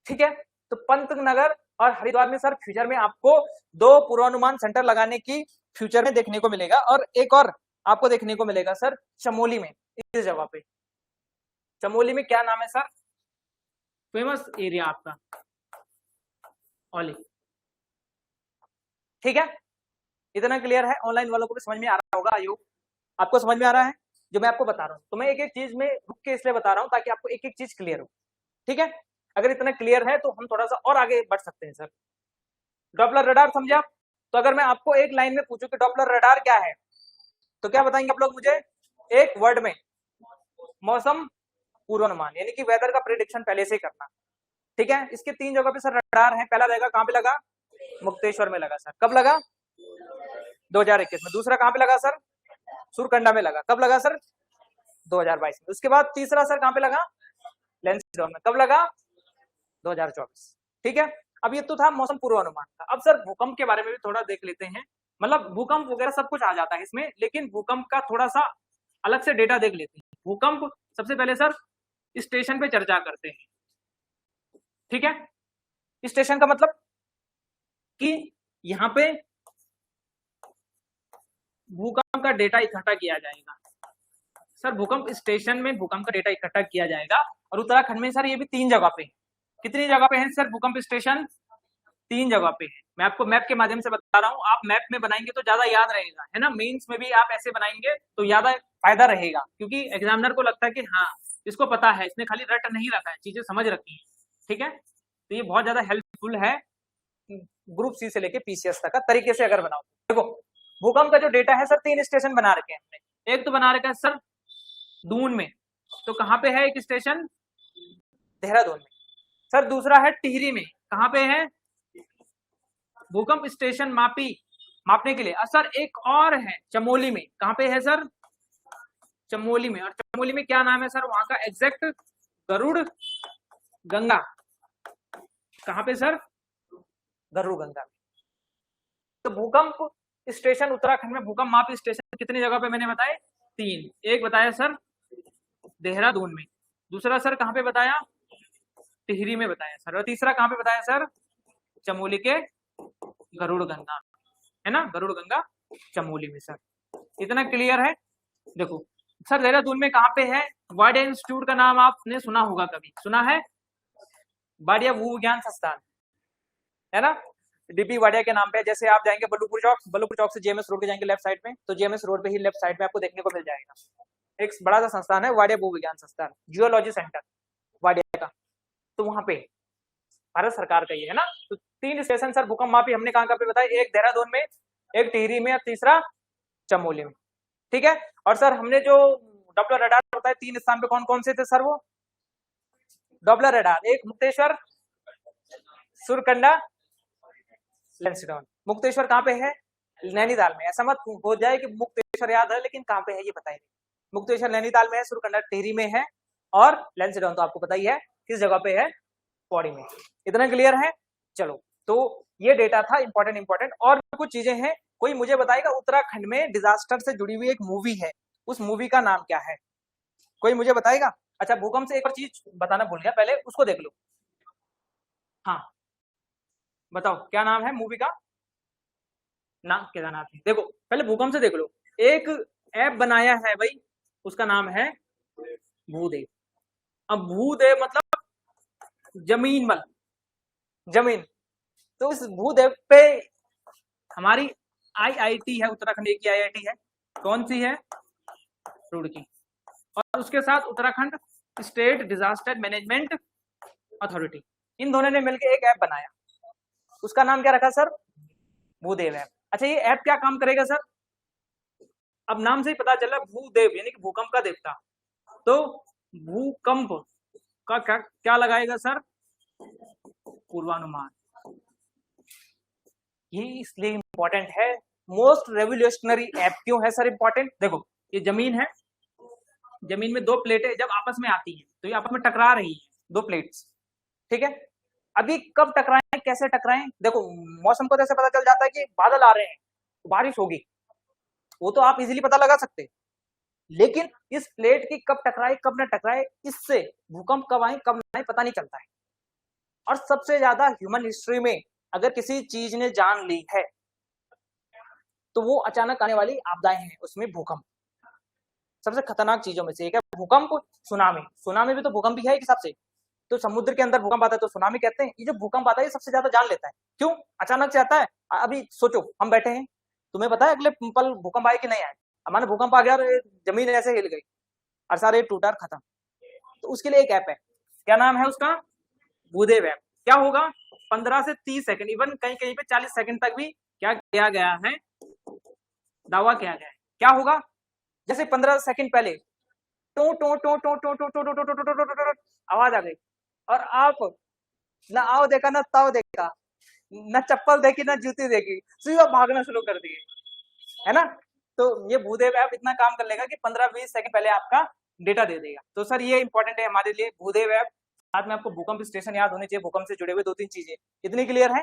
ठीक है। तो पंतनगर और हरिद्वार में सर फ्यूचर में आपको 2 पूर्वानुमान सेंटर लगाने की फ्यूचर में देखने को मिलेगा। और एक और आपको देखने को मिलेगा सर चमोली में, इस जगह पे। चमोली में क्या नाम है सर? फेमस एरिया आपका ओली, ठीक है। इतना क्लियर है? ऑनलाइन वालों को भी समझ में आ रहा होगा, आयोग आपको समझ में आ रहा है जो मैं आपको बता रहा हूं? तो मैं एक एक चीज में रुक के इसलिए बता रहा हूं ताकि आपको एक एक चीज क्लियर हो, ठीक है। अगर इतना क्लियर है तो हम थोड़ा सा और आगे बढ़ सकते हैं सर। डॉपलर रडार समझे आप? तो अगर मैं आपको एक लाइन में पूछूं कि डॉपलर रडार क्या है, तो क्या बताएंगे आप लोग मुझे? एक वर्ड में, मौसम पूर्वानुमान, यानी कि वेदर का प्रेडिक्शन पहले से करना, ठीक है। इसके 3 जगह पे सर रडार है। पहला रहेगा कहां पे लगा? मुक्तेश्वर में लगा सर। कब लगा? 2021 में। दूसरा कहां पे लगा सर? सुरकंडा में लगा। कब लगा सर? 2022 में। उसके बाद तीसरा सर कहां पे लगा? लेंसिडॉन में। कब लगा? 2024, ठीक है। अब ये तो था मौसम पूर्वानुमान का। अब सर भूकंप के बारे में भी थोड़ा देख लेते हैं। मतलब भूकंप वगैरह सब कुछ आ जाता है इसमें, लेकिन भूकंप का थोड़ा सा अलग से डेटा देख लेते हैं। भूकंप सबसे पहले सर स्टेशन पे चर्चा करते हैं, ठीक है। स्टेशन का मतलब कि यहाँ पे भूकंप का डेटा इकट्ठा किया जाएगा। सर भूकंप स्टेशन में भूकंप का डेटा इकट्ठा किया जाएगा, और उत्तराखंड में सर ये भी 3 जगह पे है। कितनी जगह पे है सर भूकंप स्टेशन? 3 जगह पे है। मैं आपको मैप के माध्यम से बता रहा हूँ, आप मैप में बनाएंगे तो ज्यादा याद रहेगा, है ना। मेंस में भी आप ऐसे बनाएंगे तो ज्यादा फायदा रहेगा, क्योंकि एग्जामिनर को लगता है कि हाँ इसको पता है, इसने खाली रट नहीं रखा है, चीजें समझ रखी है, ठीक है। तो ये बहुत ज्यादा हेल्पफुल है ग्रुप सी से लेके पीसीएस तक का तरीके से अगर बनाओ। देखो भूकंप का जो डेटा है सर 3 स्टेशन बना रखे हैं हमने। एक तो बना रखा है सर दून में, तो कहाँ पे है एक स्टेशन? देहरादून में। सर दूसरा है टिहरी में, कहाँ पे है? भूकंप स्टेशन मापने के लिए। सर एक और है चमोली में, कहाँ पे है सर? चमोली में। और चमोली में क्या नाम है सर वहां का एग्जैक्ट? गरुड़ गंगा। कहाँ पे सर? गरुड़ गंगा। तो भूकंप स्टेशन उत्तराखंड में भूकंप मापी स्टेशन कितनी जगह पे मैंने बताए? 3। एक बताया सर देहरादून में, दूसरा सर कहाँ पे बताया? टिहरी में बताया सर, और तीसरा कहाँ पे बताया सर? चमोली के गरुड़ गंगा, है ना, गरुड़ गंगा चमोली में। सर इतना क्लियर है। देखो सर देहरादून में कहाँ पे है? वाडिया इंस्टीट्यूट का नाम आपने सुना होगा, कभी सुना है? वाडिया भूविज्ञान संस्थान, है ना, डीपी वाडिया के नाम पे। जैसे आप जाएंगे बल्लभपुर चौक से जेएमएस रोड के जाएंगे लेफ्ट साइड में, तो जेएमएस रोड पे ही लेफ्ट साइड में आपको देखने को मिल जाएगा एक बड़ा सा संस्थान है, वाडिया भूविज्ञान संस्थान, जियोलॉजी सेंटर वाडिया का। तो वहां पे भारत सरकार का ही है ना। तो 3 स्टेशन सर भूकंप मापी हमने कहाँ पे बताया? एक देहरादून में, एक टिहरी में, और तीसरा चमोली में, ठीक है। और सर हमने जो डॉपलर रडार बताया 3 स्थान पे कौन कौन से थे सर? वो डॉपलर रडार, एक मुक्तेश्वर, सुरकंडा, लैंसडाउन। मुक्तेश्वर कहाँ पे है? नैनीताल में। ऐसा मत हो जाए कि मुक्तेश्वर याद है लेकिन कहाँ पे है ये बताइए। मुक्तेश्वर नैनीताल में है, सुरकंडा टिहरी में है, और लैंसडाउन तो आपको पता ही है किस जगह पे है, पौड़ी में। इतना क्लियर है? चलो तो ये डेटा था इंपॉर्टेंट। और कुछ चीजें हैं, कोई मुझे बताएगा उत्तराखंड में डिजास्टर से जुड़ी हुई एक मूवी है, उस मूवी का नाम क्या है? कोई मुझे बताएगा? अच्छा भूकंप से एक और चीज बताना भूल गया, पहले उसको देख लो। हाँ बताओ क्या नाम है मूवी का? नाम केदारनाथ है। देखो पहले भूकंप से देख लो, एक ऐप बनाया है भाई, उसका नाम है भूदेव। अब भूदेव मतलब जमीन। तो इस भूदेव पे हमारी आईआईटी है, उत्तराखंड की आईआईटी है, कौन सी है? रुड़की। और उसके साथ Uttarakhand state disaster management authority, इन दोनों ने मिलकर एक ऐप बनाया, उसका नाम क्या रखा सर? भूदेव ऐप। अच्छा ये ऐप क्या काम करेगा सर? अब नाम से ही पता चला, भूदेव यानी कि भूकंप का देवता। तो भूकंप का क्या लगाएगा सर? पूर्वानुमान। ये इसलिए इंपॉर्टेंट है, मोस्ट रेवोल्यूशनरी ऐप क्यों है सर इंपॉर्टेंट? देखो ये जमीन है, जमीन में 2 प्लेटें जब आपस में आती हैं तो ये आपस में टकरा रही है, 2 प्लेट्स, ठीक है। अभी कब टकराएं, कैसे टकराएं? देखो मौसम को जैसे पता चल जाता है कि बादल आ रहे हैं, बारिश होगी, वो तो आप इजीली पता लगा सकते, लेकिन इस प्लेट की कब टकराए कब न टकराए, इससे भूकंप कब आए कब न आए पता नहीं चलता है। और सबसे ज्यादा ह्यूमन हिस्ट्री में अगर किसी चीज ने जान ली है तो वो अचानक आने वाली आपदाएं हैं, उसमें भूकंप सबसे खतरनाक चीजों में से एक है। भूकंप, सुनामी भी तो भूकंप ही है एक हिसाब से। तो समुद्र के अंदर भूकंप आता है तो सुनामी कहते हैं। ये जो भूकंप आता है ये सबसे ज्यादा जान लेता है, क्यों? अचानक से आता है। अभी सोचो हम बैठे हैं, तुम्हें पता है अगले पल भूकंप आए कि नहीं आए? हमारे भूकंप आ गया और जमीन ऐसे हिल गई और सारे टूटा खत्म। तो उसके लिए एक ऐप है, क्या नाम है उसका? भूदेव ऐप। क्या होगा? 15 से 30 सेकंड, इवन कहीं कहीं पे 40 सेकंड तक भी क्या किया गया है, दावा किया गया है। क्या होगा? जैसे 15 सेकंड पहले टो टो टो टो टो टो टो टो टो टो टो टो आवाज आ गई, और आप ना आओ देखा ना ताओ देखा, ना चप्पल देखी ना जूती देखी, सीधा भागना शुरू कर दिए, है ना। तो ये भूदेव ऐप इतना काम कर लेगा कि 15-20 सेकंड पहले आपका डेटा दे देगा। तो सर ये इंपॉर्टेंट है हमारे लिए भूदेव ऐप। साथ में आपको भूकंप स्टेशन याद होने चाहिए, भूकंप से जुड़े हुए 2-3 चीजें। इतनी क्लियर है?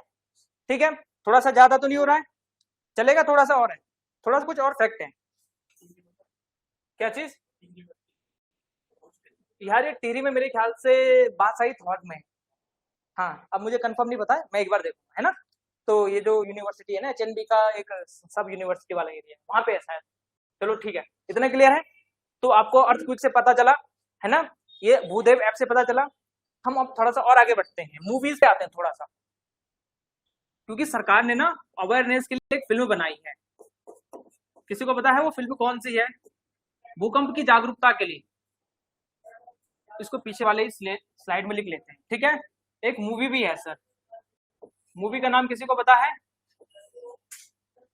ठीक है, थोड़ा सा ज्यादा तो नहीं हो रहा है, चलेगा थोड़ा सा और है, थोड़ा सा कुछ और फैक्ट है। क्या चीज? यार ये टिहरी में मेरे ख्याल से बादशाही थॉट में, हाँ अब मुझे कंफर्म नहीं पता है, मैं एक बार देखूंगा, है ना। तो ये जो यूनिवर्सिटी है ना एचएनबी का एक सब यूनिवर्सिटी वाला एरिया, वहां पे ऐसा है। चलो ठीक है, इतना क्लियर है। तो आपको अर्थक्वेक से पता चला है ना, ये भूदेव ऐप से पता चला। हम अब थोड़ा सा और आगे बढ़ते हैं, मूवीज पे आते हैं थोड़ा सा, क्योंकि सरकार ने ना अवेयरनेस के लिए एक फिल्म बनाई है। किसी को पता है वो फिल्म कौन सी है? भूकंप की जागरूकता के लिए। इसको पीछे वाले स्लाइड में लिख लेते हैं, ठीक है। एक मूवी भी है सर, मूवी का नाम किसी को पता है?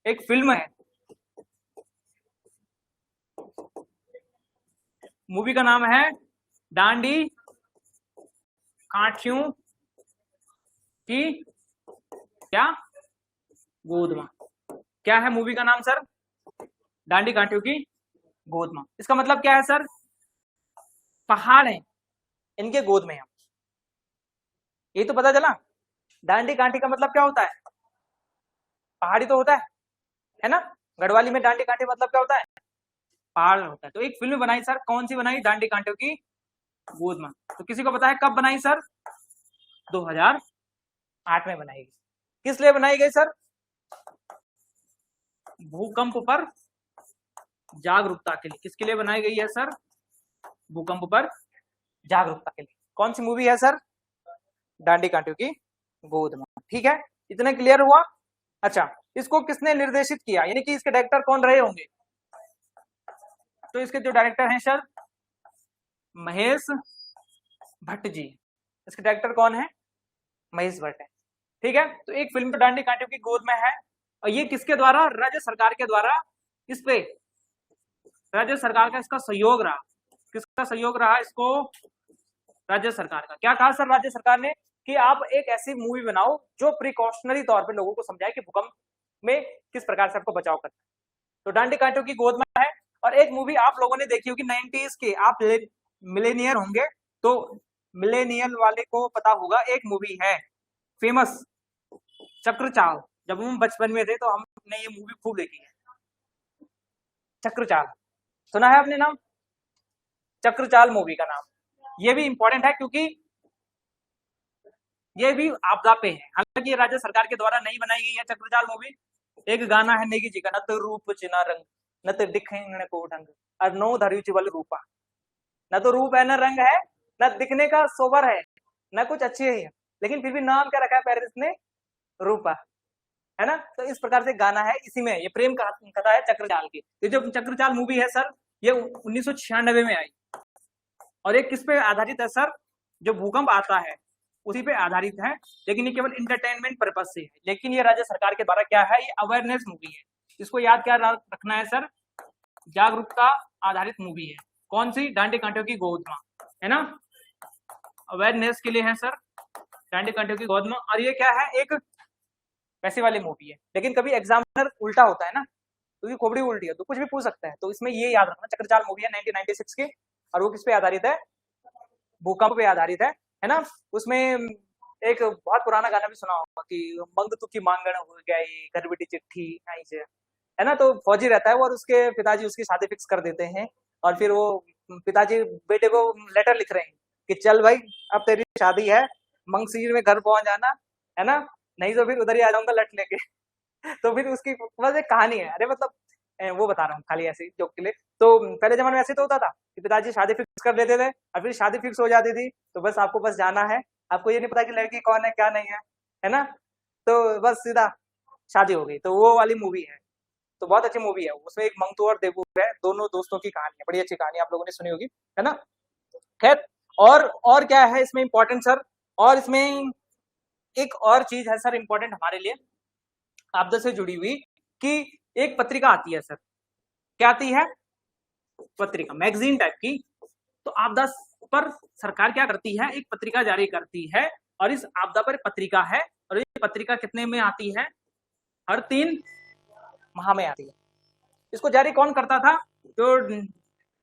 एक फिल्म है, मूवी का नाम है डांडी काठियों की क्या गोदमा। क्या है मूवी का नाम सर? डांडी काठियों की गोदमा। इसका मतलब क्या है सर? पहाड़ है, इनके गोद में हम, ये तो पता चला। डांडी काठी का मतलब क्या होता है? पहाड़ी तो होता है ना। गढ़वाली में डांडी काठी मतलब क्या होता है? पहाड़ होता है। तो एक फिल्म बनाई सर, कौन सी बनाई? डांडी काठियों की गोद में। तो किसी को पता है कब बनाई सर? 2008 में बनाई गई। किस लिए बनाई गई सर? भूकंप पर जागरूकता के लिए। किसके लिए बनाई गई है सर? भूकंप पर जागरूकता के लिए। कौन सी मूवी है सर? डांडी काठियों की गोद में। ठीक है, इतना क्लियर हुआ। अच्छा, इसको किसने निर्देशित किया, यानी कि इसके डायरेक्टर कौन रहे होंगे? तो इसके जो डायरेक्टर हैं सर, महेश भट्ट जी। इसके डायरेक्टर कौन है? महेश भट्ट है। ठीक है, तो एक फिल्म तो डांडी काठियों की गोद में है, और ये किसके द्वारा? राज्य सरकार के द्वारा। इस पे राज्य सरकार का इसका सहयोग रहा। किसका सहयोग रहा इसको? राज्य सरकार का। क्या कहा सर राज्य सरकार ने? कि आप एक ऐसी मूवी बनाओ जो प्रिकॉशनरी तौर पे लोगों को समझाए कि भूकंप में किस प्रकार से आपको बचाव करना है। तो डांडी काठियों की गोद में है। और एक मूवी आप लोगों ने देखी होगी 90s के, आप मिलेनियर होंगे तो मिलेनियल वाले को पता होगा, एक मूवी है फेमस, चक्रचाल। जब हम बचपन में थे तो हमने ये मूवी खूब देखी है, चक्रचाल। सुना है आपने नाम? चक्रचाल मूवी का नाम। ये भी इंपॉर्टेंट है क्योंकि ये भी आपदा पे है। हालांकि ये राज्य सरकार के द्वारा नहीं बनाई गई है चक्रचाल मूवी। एक गाना है नेगी जी का, न तो रूप चिना रंग न तो दिखे को ढंग और नो धरी वाले रूपा। न तो रूप है, न रंग है, न दिखने का सोबर है, न कुछ अच्छी है, लेकिन फिर भी नाम क्या रखा है पेरिस ने? रूपा, है ना। तो इस प्रकार से गाना है, इसी में ये प्रेम कथा है चक्रचाल की। ये जो चक्रचाल मूवी है सर, ये 1996 में आई। और ये किस पे आधारित है सर? जो भूकंप आता है उसी पे आधारित है, लेकिन ये केवल इंटरटेनमेंट पर्पज से है। लेकिन ये राज्य सरकार के द्वारा क्या है? ये अवेयरनेस मूवी है। इसको याद क्या रखना है सर? जागरूकता आधारित मूवी है। कौन सी? डांडी काठियों की गोद में, है ना। अवेयरनेस के लिए है सर, डांडी काठियों की गोद में। और ये क्या है? एक पैसे वाली मूवी है। लेकिन कभी एग्जामिनर उल्टा होता है ना, तो खोपड़ी उल्टी है तो कुछ भी पूछ सकता है। तो इसमें ये याद रखना, चक्रचाल मूवी है 1996 की, और वो किस पे आधारित है? भूकंप पे आधारित है ना। उसमें एक बहुत पुराना गाना भी सुना होगा कि मंग तू की मांगण हो गई घर बेटी चिट्ठी आई से, है ना। तो फौजी रहता है वो, और उसके पिताजी उसकी शादी फिक्स कर देते हैं। और फिर वो पिताजी बेटे को लेटर लिख रहे हैं कि चल भाई अब तेरी शादी है, मंगसीर में घर पहुंच जाना, है ना, नहीं तो फिर उधर ही आ जाऊंगा लट लेके। तो फिर उसकी बस एक कहानी है। अरे मतलब वो बता रहा हूँ खाली ऐसे ही जोक के लिए। तो पहले जमाने में ऐसे तो होता था कि पिताजी शादी फिक्स कर देते थे, और फिर शादी फिक्स हो जाती थी तो बस आपको बस जाना है, आपको ये नहीं पता कि लड़की कौन है क्या नहीं है ना। तो बस सीधा शादी हो गई। तो वो वाली मूवी है, तो बहुत अच्छी मूवी है। उसमें एक मंगतू और देवू है, दोनों दोस्तों की कहानी है, बड़ी अच्छी कहानी, आप लोगों ने सुनी होगी, है ना। खैर, और क्या है इसमें इंपॉर्टेंट सर? और इसमें एक और चीज है सर इंपॉर्टेंट हमारे लिए, आपदा से जुड़ी हुई, कि एक पत्रिका आती है सर। क्या आती है? पत्रिका, मैगजीन टाइप की। तो आपदा पर सरकार क्या करती है? एक पत्रिका जारी करती है, और इस आपदा पर पत्रिका है, और ये पत्रिका कितने में आती है? हर 3 माह में आती है। इसको जारी कौन करता था? जो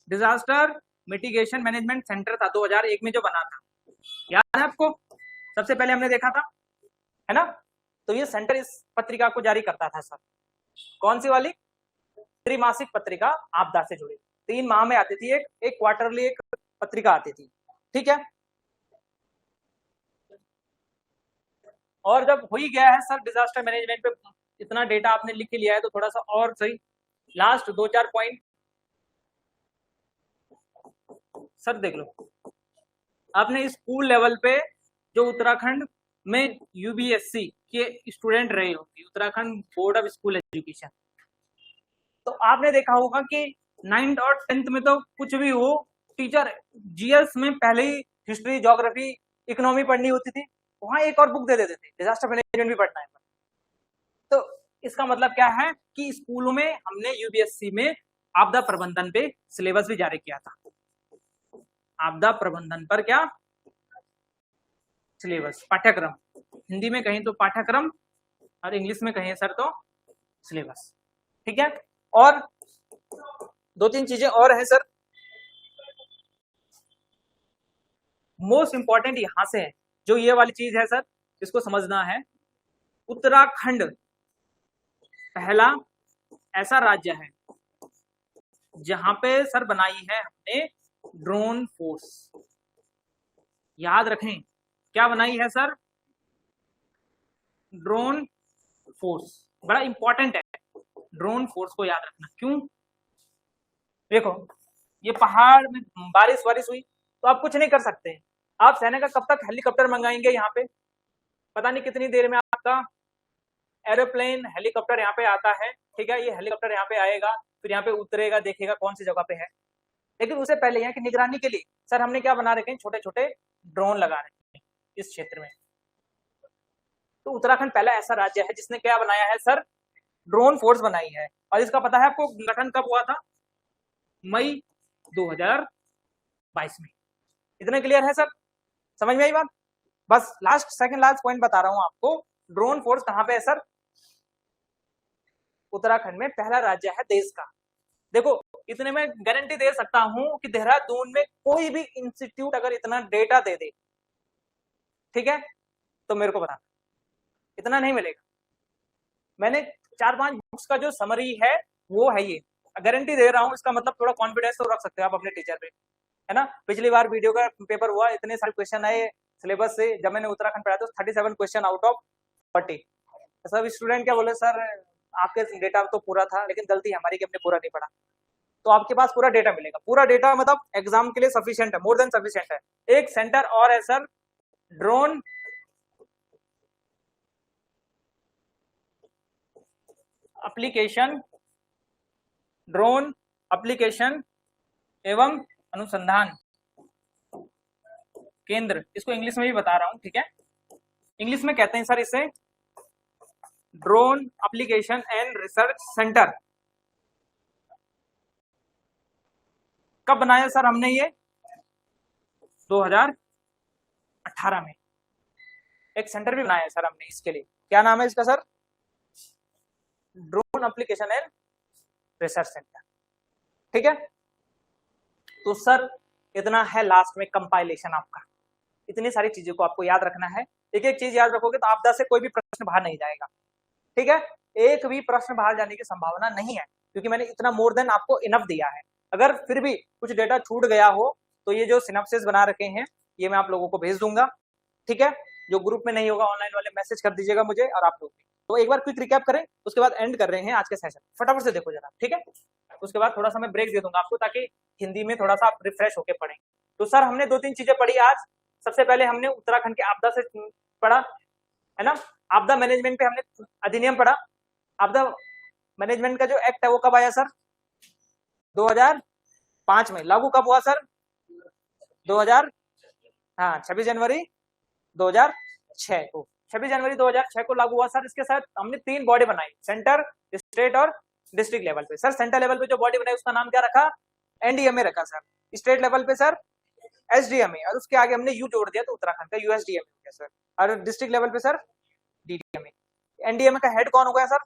डिजास्टर मिटिगेशन मैनेजमेंट सेंटर था 2001 में जो बना था, याद है आपको? सबसे पहले हमने देखा था, है ना। तो ये सेंटर इस पत्रिका को जारी करता था सर। कौन सी वाली? त्रिमासिक पत्रिका, आपदा से जुड़ी, 3 माह में आती थी, एक क्वार्टरली एक पत्रिका आती थी, ठीक है। और जब हो ही गया है सर डिजास्टर मैनेजमेंट पे, इतना डेटा आपने लिख के लिया है तो थोड़ा सा और सही लास्ट 2-4 पॉइंट सर देख लो, आपने स्कूल लेवल पे जो उत्तराखंड में यूबीएससी के स्टूडेंट रहे होंगे, Uttarakhand board of school education, तो आपने देखा होगा कि 9th और 10th में तो कुछ भी हो, टीचर जीएस में पहले ही हिस्ट्री, ज्योग्राफी, इकोनॉमी पढ़नी होती थी, वहां एक और बुक दे देते थे, डिजास्टर मैनेजमेंट भी पढ़ना है। तो इसका मतलब क्या है कि स्कूलों में हमने यूबीएससी में आपदा प्रबंधन पे सिलेबस भी जारी किया था। आपदा प्रबंधन पर क्या सिलेबस, पाठ्यक्रम, हिंदी में कहीं तो पाठ्यक्रम और इंग्लिश में कहीं सर तो सिलेबस, ठीक है। और 2-3 चीजें और हैं सर, मोस्ट इंपॉर्टेंट यहां से है, जो ये वाली चीज है सर, इसको समझना है। उत्तराखंड पहला ऐसा राज्य है जहां पे सर बनाई है हमने ड्रोन फोर्स। याद रखें, क्या बनाई है सर, ड्रोन फोर्स, बड़ा इंपॉर्टेंट है ड्रोन फोर्स को याद रखना। क्यों, देखो ये पहाड़ में बारिश हुई तो आप कुछ नहीं कर सकते, आप सेना का कब तक हेलीकॉप्टर मंगाएंगे, यहाँ पे पता नहीं कितनी देर में आपका एरोप्लेन हेलीकॉप्टर यहाँ पे आता है, ठीक है। ये हेलीकॉप्टर यहाँ पे आएगा, फिर यहाँ पे उतरेगा, देखेगा कौन सी जगह पे है, लेकिन उससे पहले यहाँ की निगरानी के लिए सर हमने क्या बना रखे हैं, छोटे छोटे ड्रोन लगा रखे हैं इस क्षेत्र में। तो उत्तराखंड पहला ऐसा राज्य है जिसने क्या बनाया है सर, ड्रोन फोर्स बनाई है। और इसका पता है आपको गठन कब हुआ था, मई 2022 में। इतना क्लियर है सर, समझ में आई बात। बस सेकंड लास्ट पॉइंट बता रहा हूं आपको, ड्रोन फोर्स कहां पे है सर, उत्तराखंड में पहला राज्य है देश का। देखो इतने में गारंटी दे सकता हूं कि देहरादून में कोई भी इंस्टीट्यूट अगर इतना डेटा दे दे, ठीक है, तो मेरे को बता, इतना नहीं मिलेगा। मैंने 4-5 बुक्स का जो समरी है वो है ये, गारंटी दे रहा हूं, इसका मतलब थोड़ा कॉन्फिडेंस तो रख सकते हो आप अपने टीचर पे, है ना। पिछली बार वीडियो का पेपर हुआ, इतने सारे क्वेश्चन आए सिलेबस से, जब मैंने उत्तराखंड पढ़ाया तो 37 क्वेश्चन आउट ऑफ 40। सब स्टूडेंट क्या बोले, सर आपके डेटा तो पूरा था, लेकिन गलती हमारी कि हमने पूरा नहीं पढ़ा। तो आपके पास पूरा डेटा मिलेगा, पूरा डेटा मतलब एग्जाम के लिए सफिशिएंट है, मोर देन सफिशिएंट है। एक सेंटर और है sir, drone application, drone application एवं अनुसंधान केंद्र, इसको इंग्लिश में भी बता रहा हूं, ठीक है। इंग्लिश में कहते हैं सर इसे drone application and research centre. कब बनाया सर हमने ये, 2018 में। एक सेंटर भी बनाया सर हमने इसके लिए, क्या नाम है इसका sir, drone application and research centre, ठीक है। तो सर इतना है लास्ट में कंपाइलेशन आपका, इतनी सारी चीजों को आपको याद रखना है। एक एक चीज याद रखोगे तो आपदा से कोई भी प्रश्न बाहर नहीं जाएगा, ठीक है। एक भी प्रश्न बाहर जाने की संभावना नहीं है, क्योंकि मैंने इतना मोर देन आपको इनफ दिया है। अगर फिर भी कुछ डेटा छूट गया हो तो ये जो सिनॉप्सिस बना रखे हैं ये मैं आप लोगों को भेज दूंगा, ठीक है। जो ग्रुप में नहीं होगा ऑनलाइन वाले मैसेज कर दीजिएगा मुझे और आप लोग भी। तो एक बार क्विक रिकैप करें, उसके बाद एंड कर रहे हैं आज के सेशन, फटाफट से देखो जरा, ठीक है। उसके बाद थोड़ा सा मैं ब्रेक दे दूंगा आपको, ताकि हिंदी में थोड़ा सा आप रिफ्रेश होकर पढ़ें। तो सर हमने 2-3 चीजें पढ़ी आज। सबसे पहले हमने उत्तराखंड के आपदा से पढ़ा, है ना। आपदा मैनेजमेंट पे हमने अधिनियम पढ़ा। आपदा मैनेजमेंट का जो एक्ट है वो कब आया सर, 2005 में। लागू कब हुआ सर, 26 जनवरी 2006 को, 26 जनवरी 2006 को लागू हुआ सर। इसके साथ हमने 3 बॉडी बनाई, सेंटर, स्टेट और डिस्ट्रिक्ट लेवल पे। सर सेंटर लेवल पे जो बॉडी बनाई उसका नाम क्या रखा, एनडीएमए रखा सर। स्टेट लेवल पे सर एसडीएमए, और उसके आगे हमने यू जोड़ दिया तो उत्तराखंड का यूएसडीएमए हो गया सर। और डिस्ट्रिक्ट लेवल पे सर डीडीएमए। एनडीएमए का हेड कौन हो गया सर,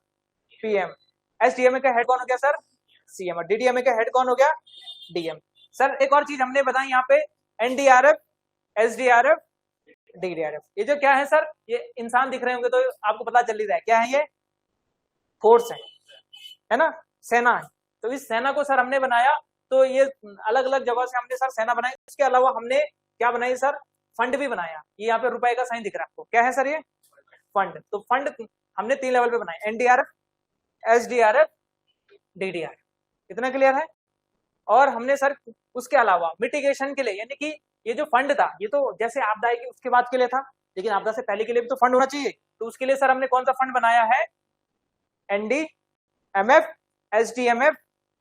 पीएम। एसडीएमए का हेड कौन हो गया सर, सीएम। और डीडीएमए का हेड कौन हो गया, डीएम। सर एक और चीज हमने बताई यहाँ पे, एनडीआरएफ, एसडीआरएफ, डीडीआरएफ। ये जो क्या है सर, ये इंसान दिख रहे होंगे तो आपको पता चल ही रहा है क्या है, ये फोर्स है ना, सेना है। तो इस सेना को सर हमने बनाया, तो ये अलग अलग जगह से हमने सर सेना बनाई। इसके अलावा हमने क्या बनाई सर, फंड भी बनाया। ये यहाँ पे रुपए का साइन दिख रहा है आपको, क्या है सर ये, फंड। तो फंड हमने 3 लेवल पे बनाए, एनडीआरएफ, एसडीआरएफ, डीडीआरएफ। इतना क्लियर है। और हमने सर उसके अलावा मिटिगेशन के लिए, यानी कि ये जो फंड था, ये तो जैसे आपदा आएगी उसके बाद के लिए था, लेकिन आपदा से पहले के लिए भी तो फंड होना चाहिए। तो उसके लिए सर हमने कौन सा फंड बनाया है? NDMF, SDMF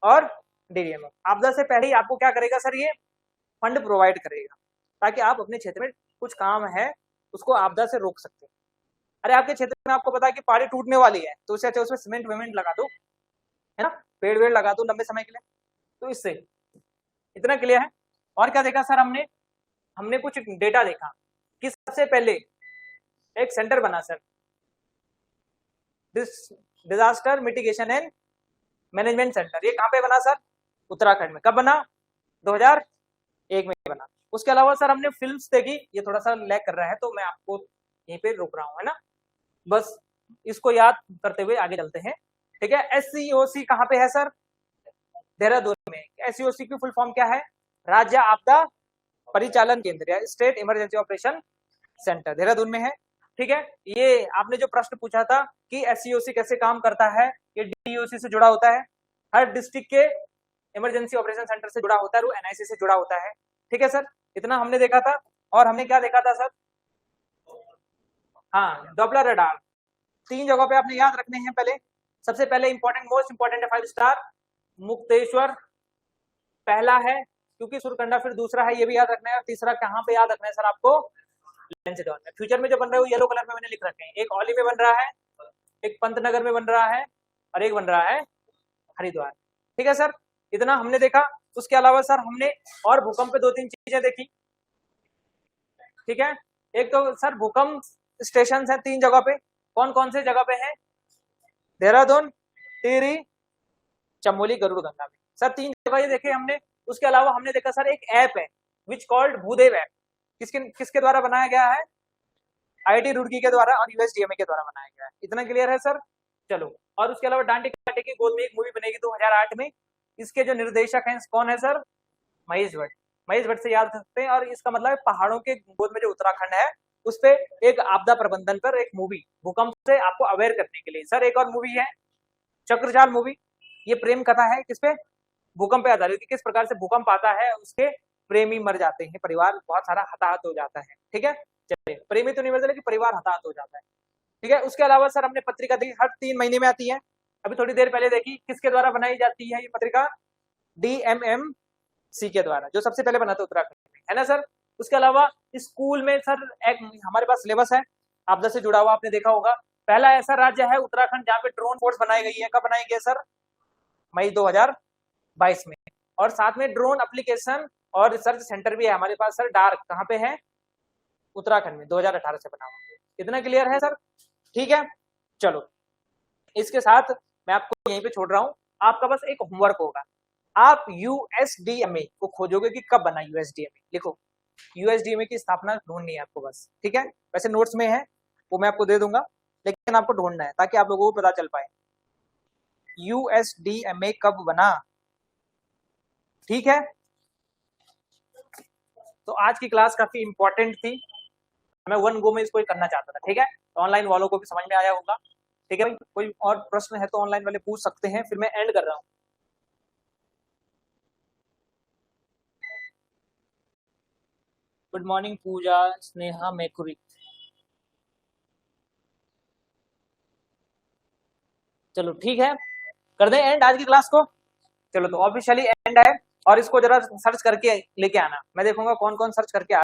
और DDMF। आपदा से पहले ही आपको क्या करेगा सर? ये फंड प्रोवाइड करेगा, ताकि आप अपने क्षेत्र में कुछ काम है उसको आपदा से रोक सकते हैं। अरे आपके क्षेत्र में आपको पता है कि पहाड़ी टूटने वाली है, तो उससे अच्छा उसमें सीमेंट वेमेंट लगा दो, है ना, पेड़ वेड़ लगा दो लंबे समय के लिए। तो इससे इतना क्लियर है। और क्या देखा सर हमने? हमने कुछ डेटा देखा कि सबसे पहले एक सेंटर बना sir, disaster mitigation and management centre. ये कहाँ पे बना सर? उत्तराखंड में। कब बना? 2001 में बना। उसके अलावा सर हमने फिल्म्स देखी, ये थोड़ा सा लैग कर रहा है तो मैं आपको यहीं पे रोक रहा हूँ, है ना, बस इसको याद करते हुए आगे चलते हैं, ठीक है। SCOC कहाँ पे है सर? देहरादून में। SCOC की फुल फॉर्म क्या है? राज्य आपदा परिचालन केंद्र या state emergency operation centre, Dehradun में है, ठीक है। ये आपने जो प्रश्न पूछा था कि SCOC कैसे काम करता है, ये DOC से जुड़ा होता है, हर डिस्ट्रिक्ट के इमरजेंसी ऑपरेशन सेंटर से जुड़ा होता है, वो NIC से जुड़ा होता है, ठीक है सर। इतना हमने देखा था। और हमने क्या देखा था सर? हाँ, डॉपलर रडार। 3 जगहों पे आपने याद रखने हैं। पहले, सबसे पहले इंपॉर्टेंट, मोस्ट इंपॉर्टेंट है 5 स्टार मुक्तेश्वर, पहला है, क्योंकि सुरकंडा, फिर दूसरा है, ये भी याद रखना है, और तीसरा कहाँ पे याद रखना है सर आपको? लैंसडॉन में। फ्यूचर में जो बन रहा है वो येलो कलर में मैंने लिख रखे हैं। एक औली में बन रहा है, एक पंतनगर में बन रहा है, और एक बन रहा है हरिद्वार, ठीक है सर। इतना हमने देखा। उसके अलावा सर हमने और भूकंप पे 2-3 चीजें देखी, ठीक है। एक तो सर भूकंप स्टेशन है 3 जगह पे। कौन कौन से जगह पे है? देहरादून, टिहरी, चमोली, गरुड़गंगा में। सर 3 जगह ये देखे हमने। उसके अलावा हमने देखा सर एक ऐप है विच कॉल्ड भूदेव ऐप, किसके द्वारा बनाया गया है? IIT रुड़की के द्वारा और USDMA के द्वारा बनाया गया है। इतना क्लियर है सर? चलो। और उसके अलावा डांडी कांटे की गोद में एक मूवी बनेगी 2008 में। इसके जो निर्देशक हैं कौन है सर? महेश भट्ट। महेश भट्ट से याद सकते हैं। और इसका मतलब है पहाड़ों के गोद में जो उत्तराखंड है उस पे एक आपदा प्रबंधन पर एक मूवी, भूकंप से आपको अवेयर करने के लिए। सर एक और मूवी है चक्रचाल मूवी, ये प्रेम कथा है, किस पे? भूकंप पे आधारित। किस प्रकार से भूकंप आता है, उसके प्रेमी मर जाते हैं, परिवार बहुत सारा हताहत हो जाता है, ठीक है। चलिए, प्रेमी तो नहीं मरते लेकिन परिवार हताहत हो जाता है, ठीक है। उसके अलावा सर हमने पत्रिका देखी, हर 3 महीने में आती है। अभी थोड़ी देर पहले देखी, किसके द्वारा बनाई जाती है ये पत्रिका? DMMC के द्वारा, जो सबसे पहले बना था उत्तराखंड में, है ना सर। उसके अलावा स्कूल में सर एक हमारे पास सिलेबस है आपदा से जुड़ा हुआ, आपने देखा होगा। पहला ऐसा राज्य है उत्तराखंड जहाँ पे ड्रोन फोर्स बनाई गई है। कब बनाई गई है सर? मई 2022 में। और साथ में ड्रोन एप्लीकेशन और रिसर्च सेंटर भी है हमारे पास सर, डार्क, कहाँ पे है? उत्तराखंड में, 2018 से बना हुआ। इतना क्लियर है सर? ठीक है, चलो इसके साथ मैं आपको यहीं पे छोड़ रहा हूं। आपका बस एक होमवर्क होगा, आप USDMA को खोजोगे कि कब बना USDMA। लिखो, USDMA की स्थापना ढूंढनी है आपको बस, ठीक है। वैसे नोट्स में है, वो मैं आपको दे दूंगा, लेकिन आपको ढूंढना है ताकि आप लोगों को पता चल पाए USDMA कब बना, ठीक है। तो आज की क्लास काफी इंपॉर्टेंट थी, मैं 1 गो में इसको करना चाहता था, ठीक है। तो ऑनलाइन वालों को भी समझ में आया होगा, ठीक है भाई। कोई और प्रश्न है तो ऑनलाइन वाले पूछ सकते हैं, फिर मैं एंड कर रहा हूं। गुड मॉर्निंग पूजा, स्नेहा, मैकुरी। चलो ठीक है, कर दें एंड आज की क्लास को। चलो तो ऑफिशियली एंड है, और इसको जरा सर्च करके लेके आना, मैं देखूंगा कौन कौन सर्च करके आ